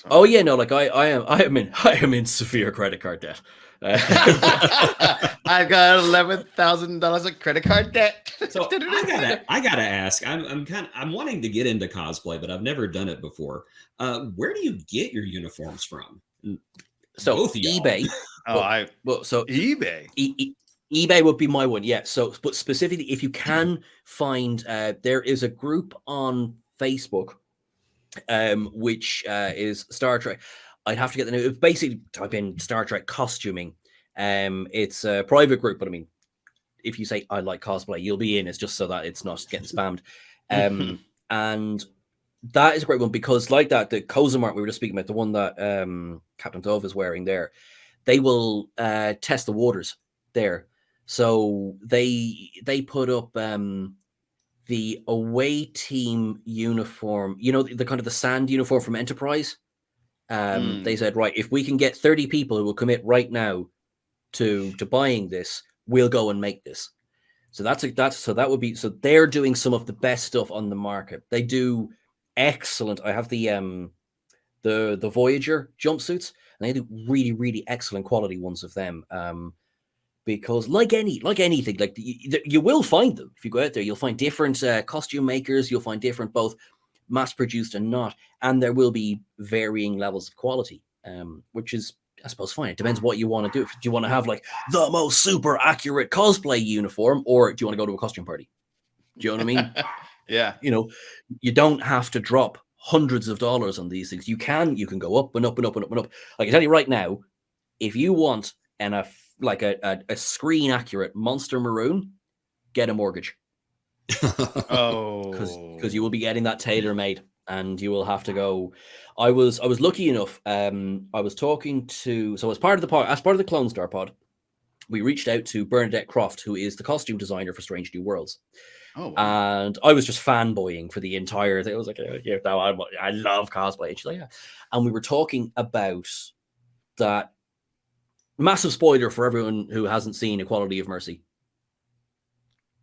like I am in severe credit card debt. I've got $11,000 of credit card debt. So I gotta ask. I'm wanting to get into cosplay, but I've never done it before. Where do you get your uniforms from? So both of y'all. eBay. eBay. eBay would be my one, yeah. So, but specifically, if you can find, there is a group on Facebook, which is Star Trek. I'd have to get the name. Basically, type in Star Trek costuming. It's a private group, but I mean, if you say I like cosplay, you'll be in. It's just so that it's not getting spammed. And that is a great one because, like that, the Cozumart we were just speaking about, the one that Captain Dove is wearing there, they will test the waters there. So they put up the away team uniform, you know, the kind of the sand uniform from Enterprise. They said, right, if we can get 30 people who will commit right now to buying this, we'll go and make this. So that would be, so they're doing some of the best stuff on the market. They do excellent. I have the Voyager jumpsuits, and they do really, really excellent quality ones of them. Because like anything, like you will find them if you go out there. You'll find different costume makers. You'll find different, both mass produced and not, and there will be varying levels of quality, which is, I suppose, fine. It depends what you want to do. Do you want to have like the most super accurate cosplay uniform, or do you want to go to a costume party? Do you know what I mean? Yeah. You know, you don't have to drop hundreds of dollars on these things. You can go up and up and up and up and up. I can tell you right now, if you want a screen accurate Monster Maroon, get a mortgage. Oh, because you will be getting that tailor made, and you will have to go. I was lucky enough. I was talking to, so as part of the Clone Star pod, we reached out to Bernadette Croft, who is the costume designer for Strange New Worlds. Oh, wow. And I was just fanboying for the entire thing. I was like, yeah, no, I love cosplay. And she's like, yeah. And we were talking about that. Massive spoiler for everyone who hasn't seen Equality of Mercy.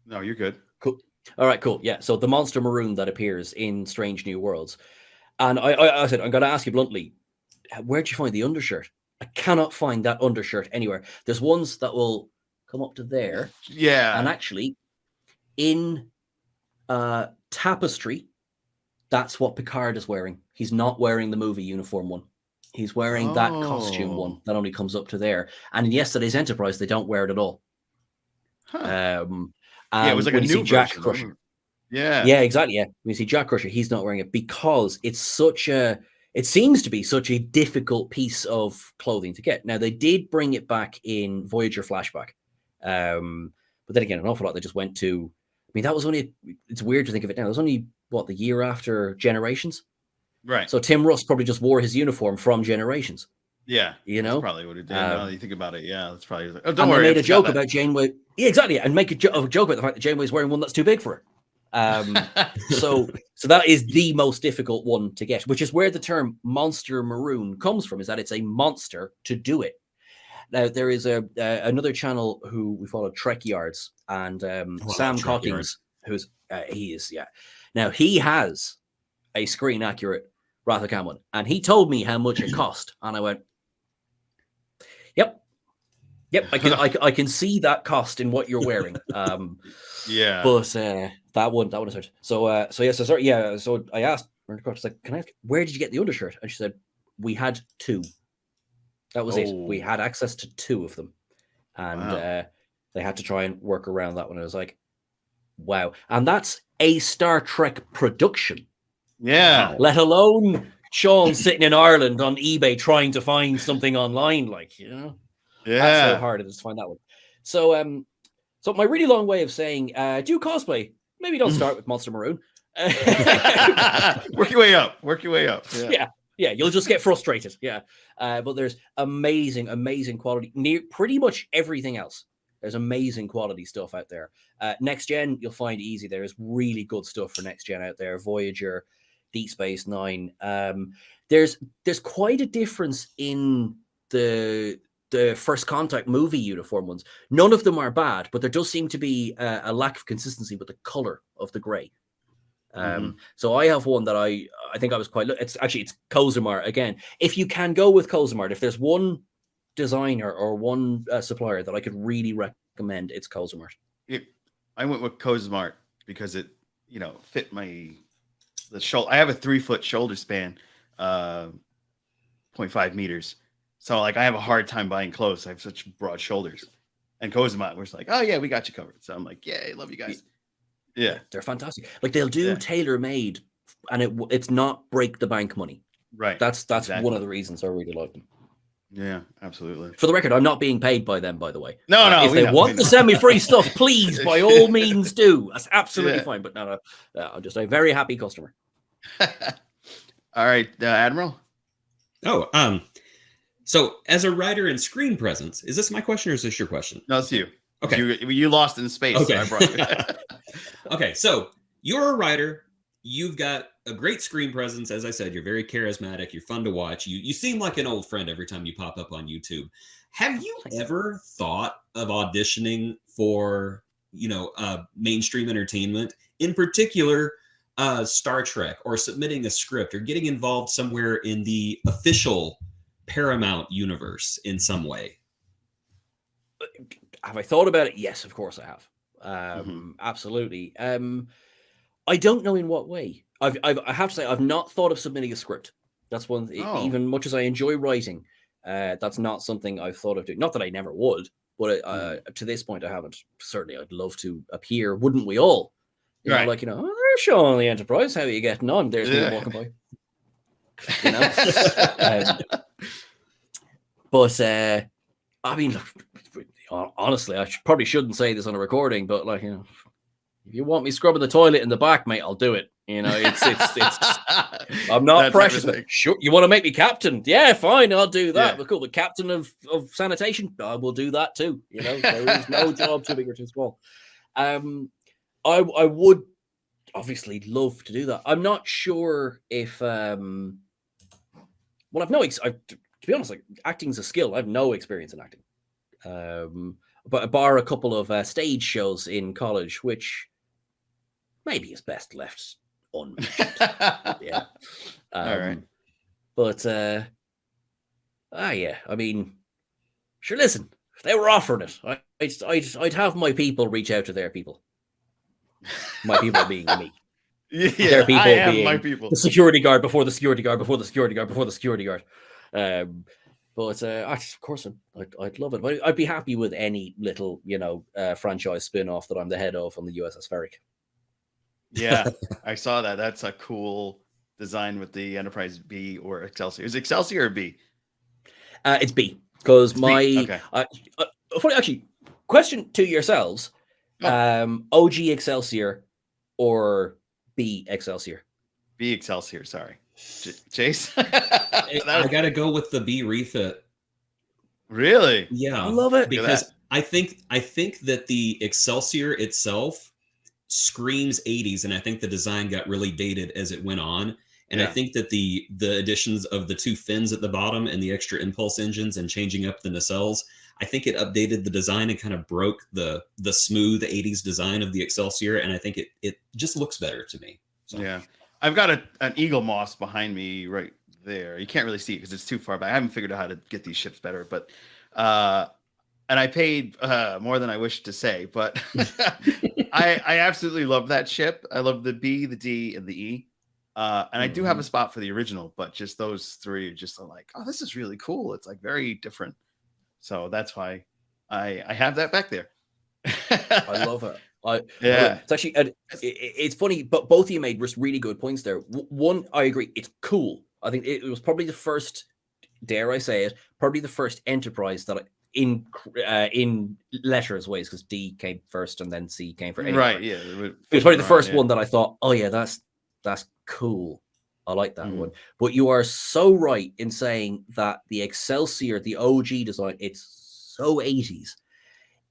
No, you're good. Cool. All right, cool. Yeah. So the Monster Maroon that appears in Strange New Worlds. And I said, I'm going to ask you bluntly, where'd you find the undershirt? I cannot find that undershirt anywhere. There's ones that will come up to there. Yeah. And actually, in Tapestry, that's what Picard is wearing. He's not wearing the movie uniform one. He's wearing that costume one that only comes up to there. And in yesterday's Enterprise, they don't wear it at all. Huh. Yeah, it was like a new Jack version. Crusher. Yeah. Yeah, exactly. Yeah. When you see Jack Crusher, he's not wearing it because it seems to be such a difficult piece of clothing to get. Now, they did bring it back in Voyager Flashback. But then again, an awful lot they just went to. I mean, that was only, it's weird to think of it now. It was only, the year after Generations? Right. So Tim Russ probably just wore his uniform from Generations. Yeah. You know? That's probably what he did. Now that you think about it. Yeah. That's probably like, oh, don't and worry. They made a joke about Janeway. Yeah, exactly. And make a joke about the fact that Janeway's wearing one that's too big for her. So that is the most difficult one to get, which is where the term Monster Maroon comes from, is that it's a monster to do it. Now, there is another channel who we follow, Trek Yards, and Sam Cockings, who's he is, yeah. Now, he has a screen accurate Wrath of Khan one, and he told me how much it cost, and I went, Yep, I can see that cost in what you're wearing. Yeah, but that one is hard. So I asked her, like, can I ask, where did you get the undershirt? And she said, we had two. That was it. We had access to two of them, and they had to try and work around that one. I was like, wow. And that's a Star Trek production. Yeah. Let alone Sean sitting in Ireland on eBay trying to find something online, like, you know. Yeah. That's how hard it is to find that one. So so my really long way of saying, do cosplay. Maybe don't start with Monster Maroon. Work your way up. Yeah, you'll just get frustrated. Yeah. But there's amazing quality. Near pretty much everything else. There's amazing quality stuff out there. Next Gen, you'll find easy. There's really good stuff for Next Gen out there. Voyager, Deep Space Nine. There's quite a difference in the First Contact movie uniform ones. None of them are bad, but there does seem to be a lack of consistency with the color of the gray. So I have one that I think I was quite. It's Cozumart again. If you can go with Cozumart, if there's one designer or one supplier that I could really recommend, it's Cozumart. I went with Cozumart because it, fit the shoulder. I have a 3-foot shoulder span, 0.5 meters. So like I have a hard time buying clothes. I have such broad shoulders. And Cozumart was like, oh yeah, we got you covered. So I'm like, yay, love you guys. Yeah. They're fantastic. Like they'll do tailor-made it's not break the bank money. Right. That's Exactly. one of the reasons I really like them. Yeah, absolutely. For the record, I'm not being paid by them, by the way. No, If they want to send me free stuff, please, by all means, do. That's absolutely fine. But no, I'm just a very happy customer. All right, Admiral. Oh, so as a writer in screen presence, is this my question or is this your question? No, it's you. Okay. You lost in space. Okay. So I brought it. Okay, so you're a writer. You've got a great screen presence. As I said, you're very charismatic. You're fun to watch. You seem like an old friend every time you pop up on YouTube. Have you ever thought of auditioning for, mainstream entertainment, in particular, Star Trek, or submitting a script, or getting involved somewhere in the official Paramount universe in some way? Have I thought about it? Yes, of course I have. Absolutely. I don't know in what way. I have to say I've not thought of submitting a script. That's one. Even much as I enjoy writing, that's not something I've thought of doing. Not that I never would, but to this point I haven't. Certainly, I'd love to appear. Wouldn't we all? Right. Like they're showing on the Enterprise. How are you getting on? There's me walking by. But I mean, honestly, I probably shouldn't say this on a recording, but if you want me scrubbing the toilet in the back, mate, I'll do it. It's I'm not precious. But sure, you want to make me captain? Yeah, fine, I'll do that. Yeah. But cool, the captain of sanitation, I will do that too. There is no job too big or too small. I would obviously love to do that. I'm not sure if I've to be honest, like acting's a skill. I have no experience in acting. But bar a couple of stage shows in college, which maybe is best left unmentioned. Yeah. All right. But yeah. I mean, sure. Listen, if they were offering it, I'd have my people reach out to their people. My people being me. Yeah, their people I am being my people. The security guard before the security guard before the security guard before the security guard. But of course, I'd love it. But I'd be happy with any little, franchise spin-off that I'm the head of on the USS Ferrick. Yeah, I saw that. That's a cool design with the Enterprise B or Excelsior. Is it Excelsior or B? It's B, because okay. Actually, question to yourselves: OG Excelsior or B Excelsior? B Excelsior. Sorry, Chase. I gotta go with the B refit. Really? Yeah, I love it because I think that the Excelsior itself screams 80s, and I think the design got really dated as it went on. And I think that the additions of the two fins at the bottom and the extra impulse engines and changing up the nacelles, I think it updated the design and kind of broke the smooth 80s design of the Excelsior, and I think it just looks better to me. So. Yeah. I've got an Eagle Moss behind me right there. You can't really see it because it's too far back. I haven't figured out how to get these ships better, but and I paid more than I wish to say, but I absolutely love that ship. I love the B, the D, and the E. And I do have a spot for the original, but just those three are just like, oh, this is really cool. It's like very different. So that's why I have that back there. I love it. Yeah, it's actually it's funny, but both of you made really good points there. One, I agree, it's cool. I think it was probably the first, dare I say it, probably the first Enterprise that in letters ways, because D came first and then C came first. Right? Yeah, it was probably the first one that I thought, oh yeah, that's cool. I like that one. But you are so right in saying that the Excelsior, the OG design, it's so 80s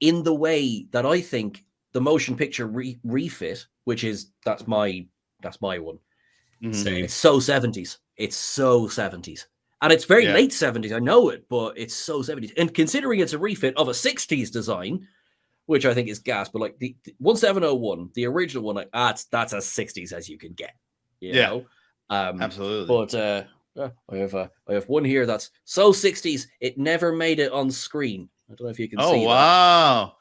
in the way that I think the motion picture refit, which is that's my one. Same. It's so 70s. It's so 70s. And it's very late 70s. I know it, but it's so 70s. And considering it's a refit of a 60s design, which I think is gas, but like the 1701, the original one, like that's as 60s as you can get. You know? Absolutely. But I have one here that's so 60s it never made it on screen. I don't know if you can see. Oh wow.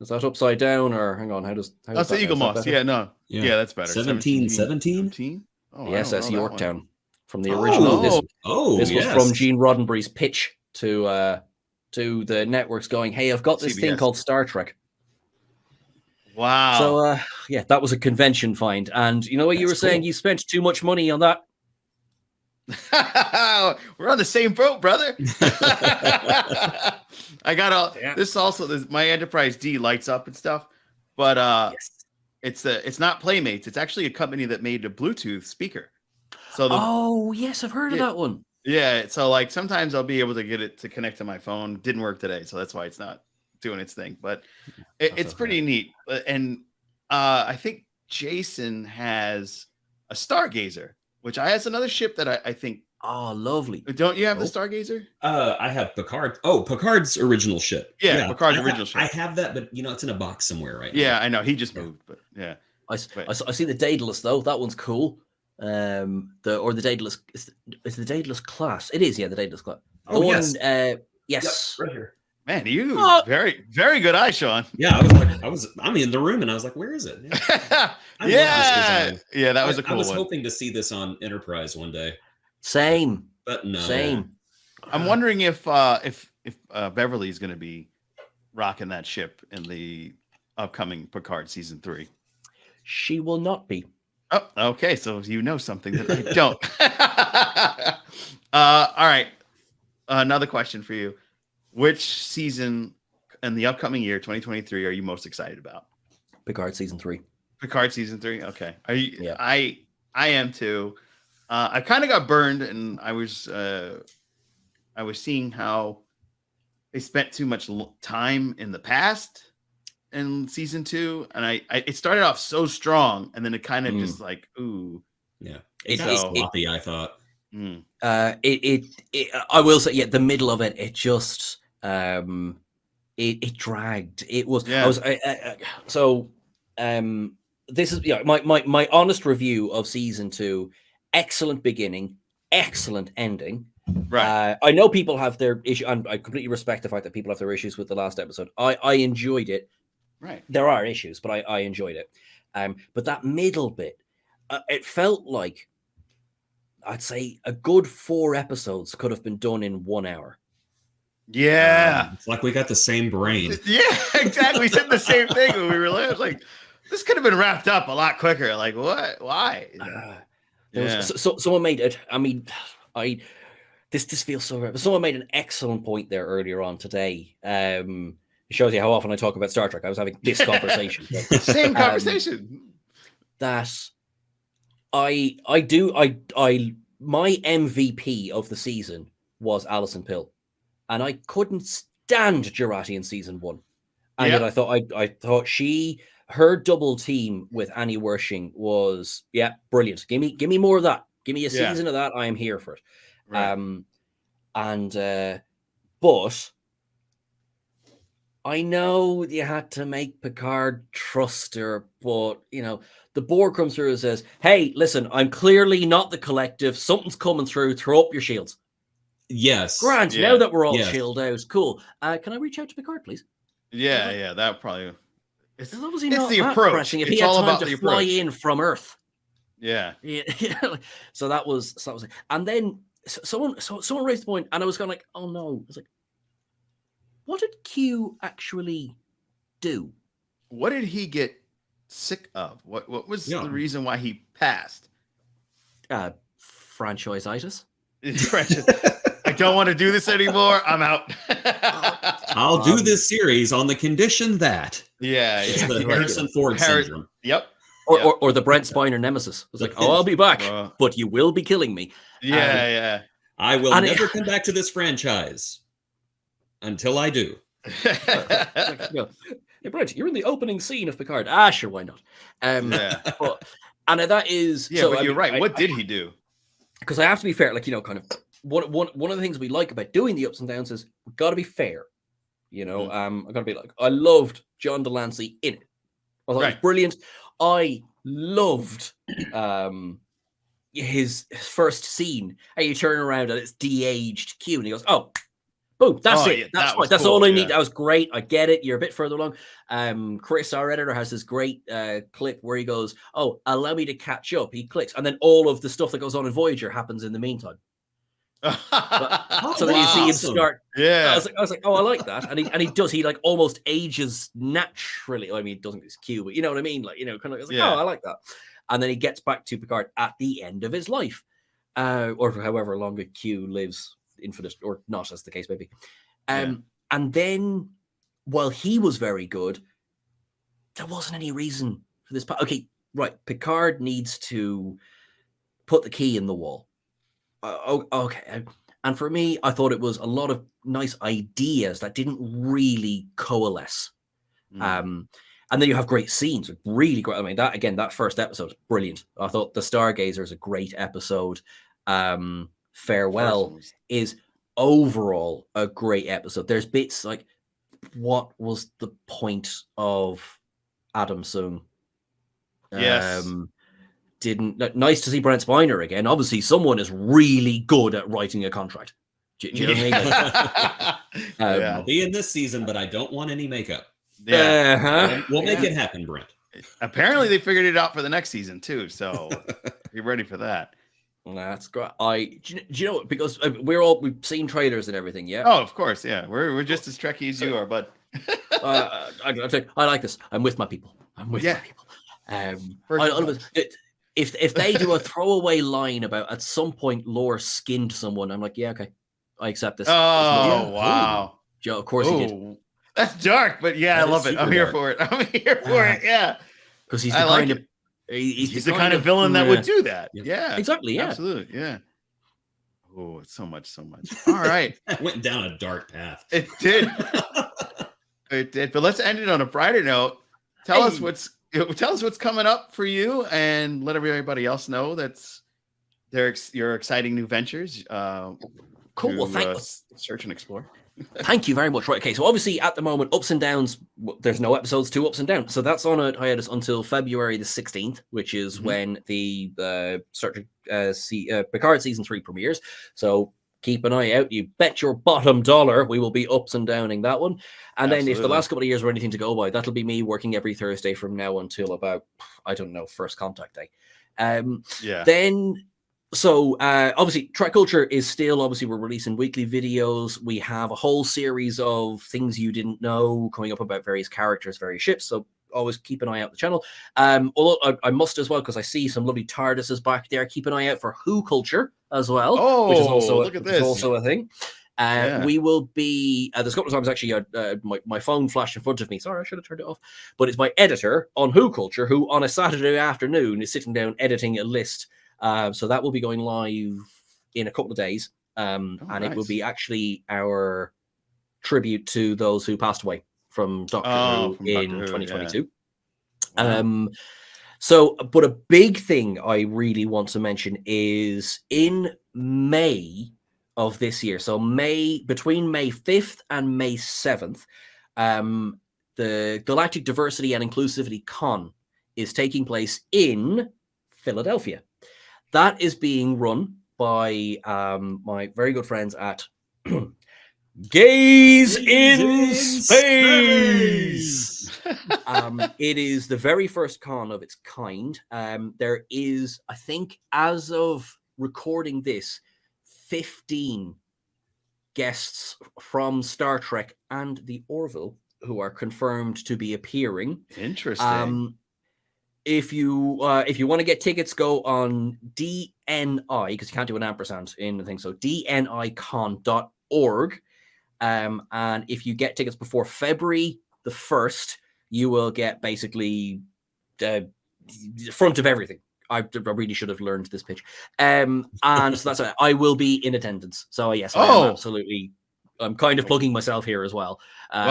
Is that upside down or hang on? How does that's the Eagle Moss? Yeah, no. Yeah, that's better. 1717? Oh, yes, that's Yorktown from the original. This was from Gene Roddenberry's pitch to the networks going, hey, I've got this thing called Star Trek. Wow. So yeah, that was a convention find. And you know what you were That's saying? cool. You spent too much money on that. We're on the same boat, brother. I got all Yeah. this. Also, my Enterprise D lights up and stuff, but Yes. it's not Playmates. It's actually a company that made a Bluetooth speaker. So Oh yes, I've heard of Yeah. that one. yeah, so like sometimes I'll be able to get it to connect to my phone. Didn't work today, so that's why it's not doing its thing. But That's it's pretty okay. neat. And I think Jason has a Stargazer, which has another ship that I think. Oh, lovely. Don't you have the Oh. Stargazer? I have Picard. Oh, Picard's original ship. Yeah, Picard's I have- original ship. I have that, but it's in a box somewhere right Yeah, now. I know. He just Yeah. moved, but yeah. I see the Daedalus though. That one's cool. The Daedalus is the Daedalus class. It is, yeah, the Daedalus class. Oh, The yes. one, yes. Yep, right here. Man, you Oh. very, very good eye, Sean. Yeah, I'm in the room and I was like, where is it? Yeah. I love this yeah. design. Yeah, that was a I cool was one. hoping to see this on Enterprise one day, Same. but no. Same. I'm wondering if Beverly is going to be rocking that ship in the upcoming Picard season 3. She will not be. Oh, okay. So you know something that I don't. All right. Another question for you. Which season in the upcoming year, 2023, are you most excited about? Picard season 3. Picard season 3. Okay. Are you? Yeah. I am too. I kind of got burned, and I was seeing how they spent too much time in the past in season 2, and it started off so strong, and then it kind of just like, ooh. Yeah. It- It's So- sloppy, I thought. I will say, yeah, the middle of it, it just it dragged. It was Yeah. I was so this is my honest review of season 2. Excellent beginning, excellent ending. Right. I know people have their issue, and I completely respect the fact that people have their issues with the last episode. I enjoyed it. Right. There are issues, but I enjoyed it. But that middle bit, it felt like, I'd say a good 4 episodes could have been done in 1 hour. Yeah. It's like we got the same brain. Yeah, exactly. We said the same thing when we were like, this could have been wrapped up a lot quicker. Like, what? Why? There was, so someone made it. I mean, this feels so right. But someone made an excellent point there earlier on today. It shows you how often I talk about Star Trek. I was having this conversation. Same conversation. That my MVP of the season was Alison Pill, and I couldn't stand Jurati in season 1. And yet I thought her double team with Annie Wershing was brilliant. Give me more of that. Give me a season of that. I am here for it. Right. But I know you had to make Picard trust her, but the Borg comes through and says, "Hey, listen, I'm clearly not the collective. Something's coming through. Throw up your shields." Yes. Grant, Yeah. now that we're all Yes. chilled out, cool. Can I reach out to Picard, please? Yeah, that probably. It's obviously it's not the that approach. pressing. If It's he had all time about to the fly approach. in from Earth, Yeah. so that was it. And then someone raised the point, and I was going like, "Oh no!" I was like, "What did Q actually do?" What did he get sick of? What was Yeah. the reason why he passed? Franchise-itis. I don't want to do this anymore. I'm out. I'll do this series on the condition that it's yeah. the Harrison Ford syndrome. Yep. Or the Brent Spiner nemesis. It's like, "Oh, I'll be back, Uh, but you will be killing me." yeah. I will And never come back to this franchise until I do. Hey, Brent, you're in the opening scene of Picard. Sure, why not? Yeah. But that is But you're right. What did he do? Because I have to be fair, like, kind of one of the things we like about doing the ups and downs is we've got to be fair. I got to be like, I loved John Delancey in it. I thought it was brilliant. I loved his first scene. And you turn around and it's de-aged Q, and he goes, "Oh, boom, that's it. Yeah, That's that was that's cool, all I yeah. need. That was great. I get it. You're a bit further along." Chris, our editor, has this great clip where he goes, "Oh, allow me to catch up." He clicks, and then all of the stuff that goes on in Voyager happens in the meantime. So then you see him awesome. start. Yeah. I was like, oh, I like that, and he does. He like almost ages naturally. I mean, it doesn't his cue, but you know what I mean. Like, you know, kind of. I was like, Yeah. oh, I like that, and then he gets back to Picard at the end of his life, or for however long a Q lives, infinite or not, as the case may be. And then while he was very good, there wasn't any reason for this. Okay, right. Picard needs to put the key in the wall. Okay. And for me, I thought it was a lot of nice ideas that didn't really coalesce. And then you have great scenes, really great. I mean, that again, that first episode is brilliant. I thought The Stargazer is a great episode. Farewell is overall a great episode. There's bits like, what was the point of Adam Sung? Yes. Nice to see Brent Spiner again. Obviously, someone is really good at writing a contract. Do you know what I mean? I'll be in this season, but I don't want any makeup. Yeah. We'll make it happen, Brent. Apparently, they figured it out for the next season too. So be ready for that. That's great. Do you know what? Because we've seen trailers and everything. Yeah. Oh, of course. Yeah, we're just as Trekkie as you are, bud. I like this. I'm with my people. I'm with my people. If they do a throwaway line about at some point Lore skinned someone, I'm like, yeah, okay, I accept this. Oh, wow. Joe, of course he did. That's dark, but yeah, I love it. I'm here for it. I'm here for it. Yeah, because he's the kind of he's the kind of villain that would do that. Yeah, exactly. Yeah, absolutely. Yeah. Oh, it's so much. All right, it went down a dark path. It did. It did. But let's end it on a brighter note. Tell us what's coming up for you, and let everybody else know that's your exciting new ventures. Cool. Well, thanks. Search and explore. Thank you very much. Right. Okay. So obviously at the moment, Ups and Downs, there's no episodes to Ups and Downs. So that's on a hiatus until February the 16th, which is when the Picard season 3 premieres. So keep an eye out. You bet your bottom dollar we will be ups and downing that one. And then if the last couple of years were anything to go by, that'll be me working every Thursday from now until about, I don't know, first contact day. Then... So obviously Trek Culture is still, obviously we're releasing weekly videos. We have a whole series of things you didn't know coming up about various characters, various ships. So always keep an eye out the channel. Although I must as well, because I see some lovely TARDISes back there. Keep an eye out for Who Culture as well. Oh, which is also look at this. Also a thing. We will be, there's a couple of times actually my phone flashed in front of me. Sorry, I should have turned it off. But it's my editor on Who Culture who on a Saturday afternoon is sitting down editing a list. So that will be going live in a couple of days. It will be actually our tribute to those who passed away from Doctor Who in 2022. Yeah. But a big thing I really want to mention is in May of this year. So between May 5th and May 7th, the Galactic Diversity and Inclusivity Con is taking place in Philadelphia. That is being run by my very good friends at Gaze in Space. It is the very first con of its kind. There is, I think, as of recording this, 15 guests from Star Trek and the Orville who are confirmed to be appearing. Interesting. If you want to get tickets, go on DNI, because you can't do an ampersand in the thing. So dnicon.org. And if you get tickets before February the 1st, you will get basically the front of everything. I really should have learned this pitch. And so that's it. I will be in attendance. So yes, I am absolutely. I'm kind of plugging myself here as well.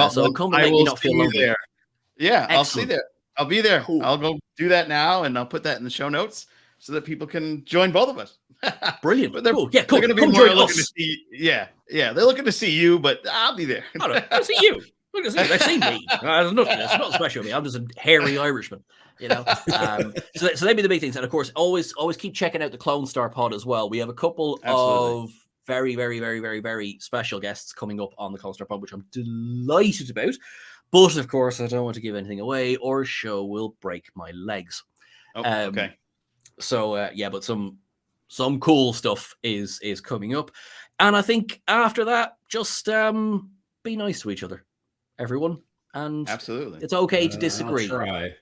So come and make me not feel lonely. There. Yeah, Excellent. I'll see there. I'll be there. Cool. I'll go do that now, and I'll put that in the show notes so that people can join both of us. Brilliant. But they're, cool. Yeah, cool. They're going to be more looking to see. Yeah. They're looking to see you, but I'll be there. I'll see you. Look at they've seen me. There's nothing special with me. I'm just a hairy Irishman. You know. So they'd be the big things, and of course, always keep checking out the Clone Star Pod as well. We have a couple of very, very, very, very, very special guests coming up on the Clone Star Pod, which I'm delighted about. But of course, I don't want to give anything away, or show will break my legs. Okay. So but some some cool stuff is coming up. And I think after that, just be nice to each other, everyone. And Absolutely. it's okay to disagree. I'll try.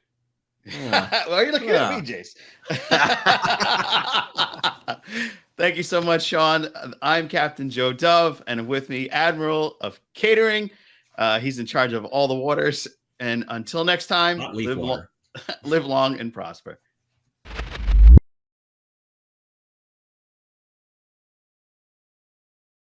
Yeah. Why are you looking at me, Jace? Thank you so much, Sean. I'm Captain Joe Dove, and with me, Admiral of Catering. He's in charge of all the waters. And until next time, Not leaf water. live long and prosper.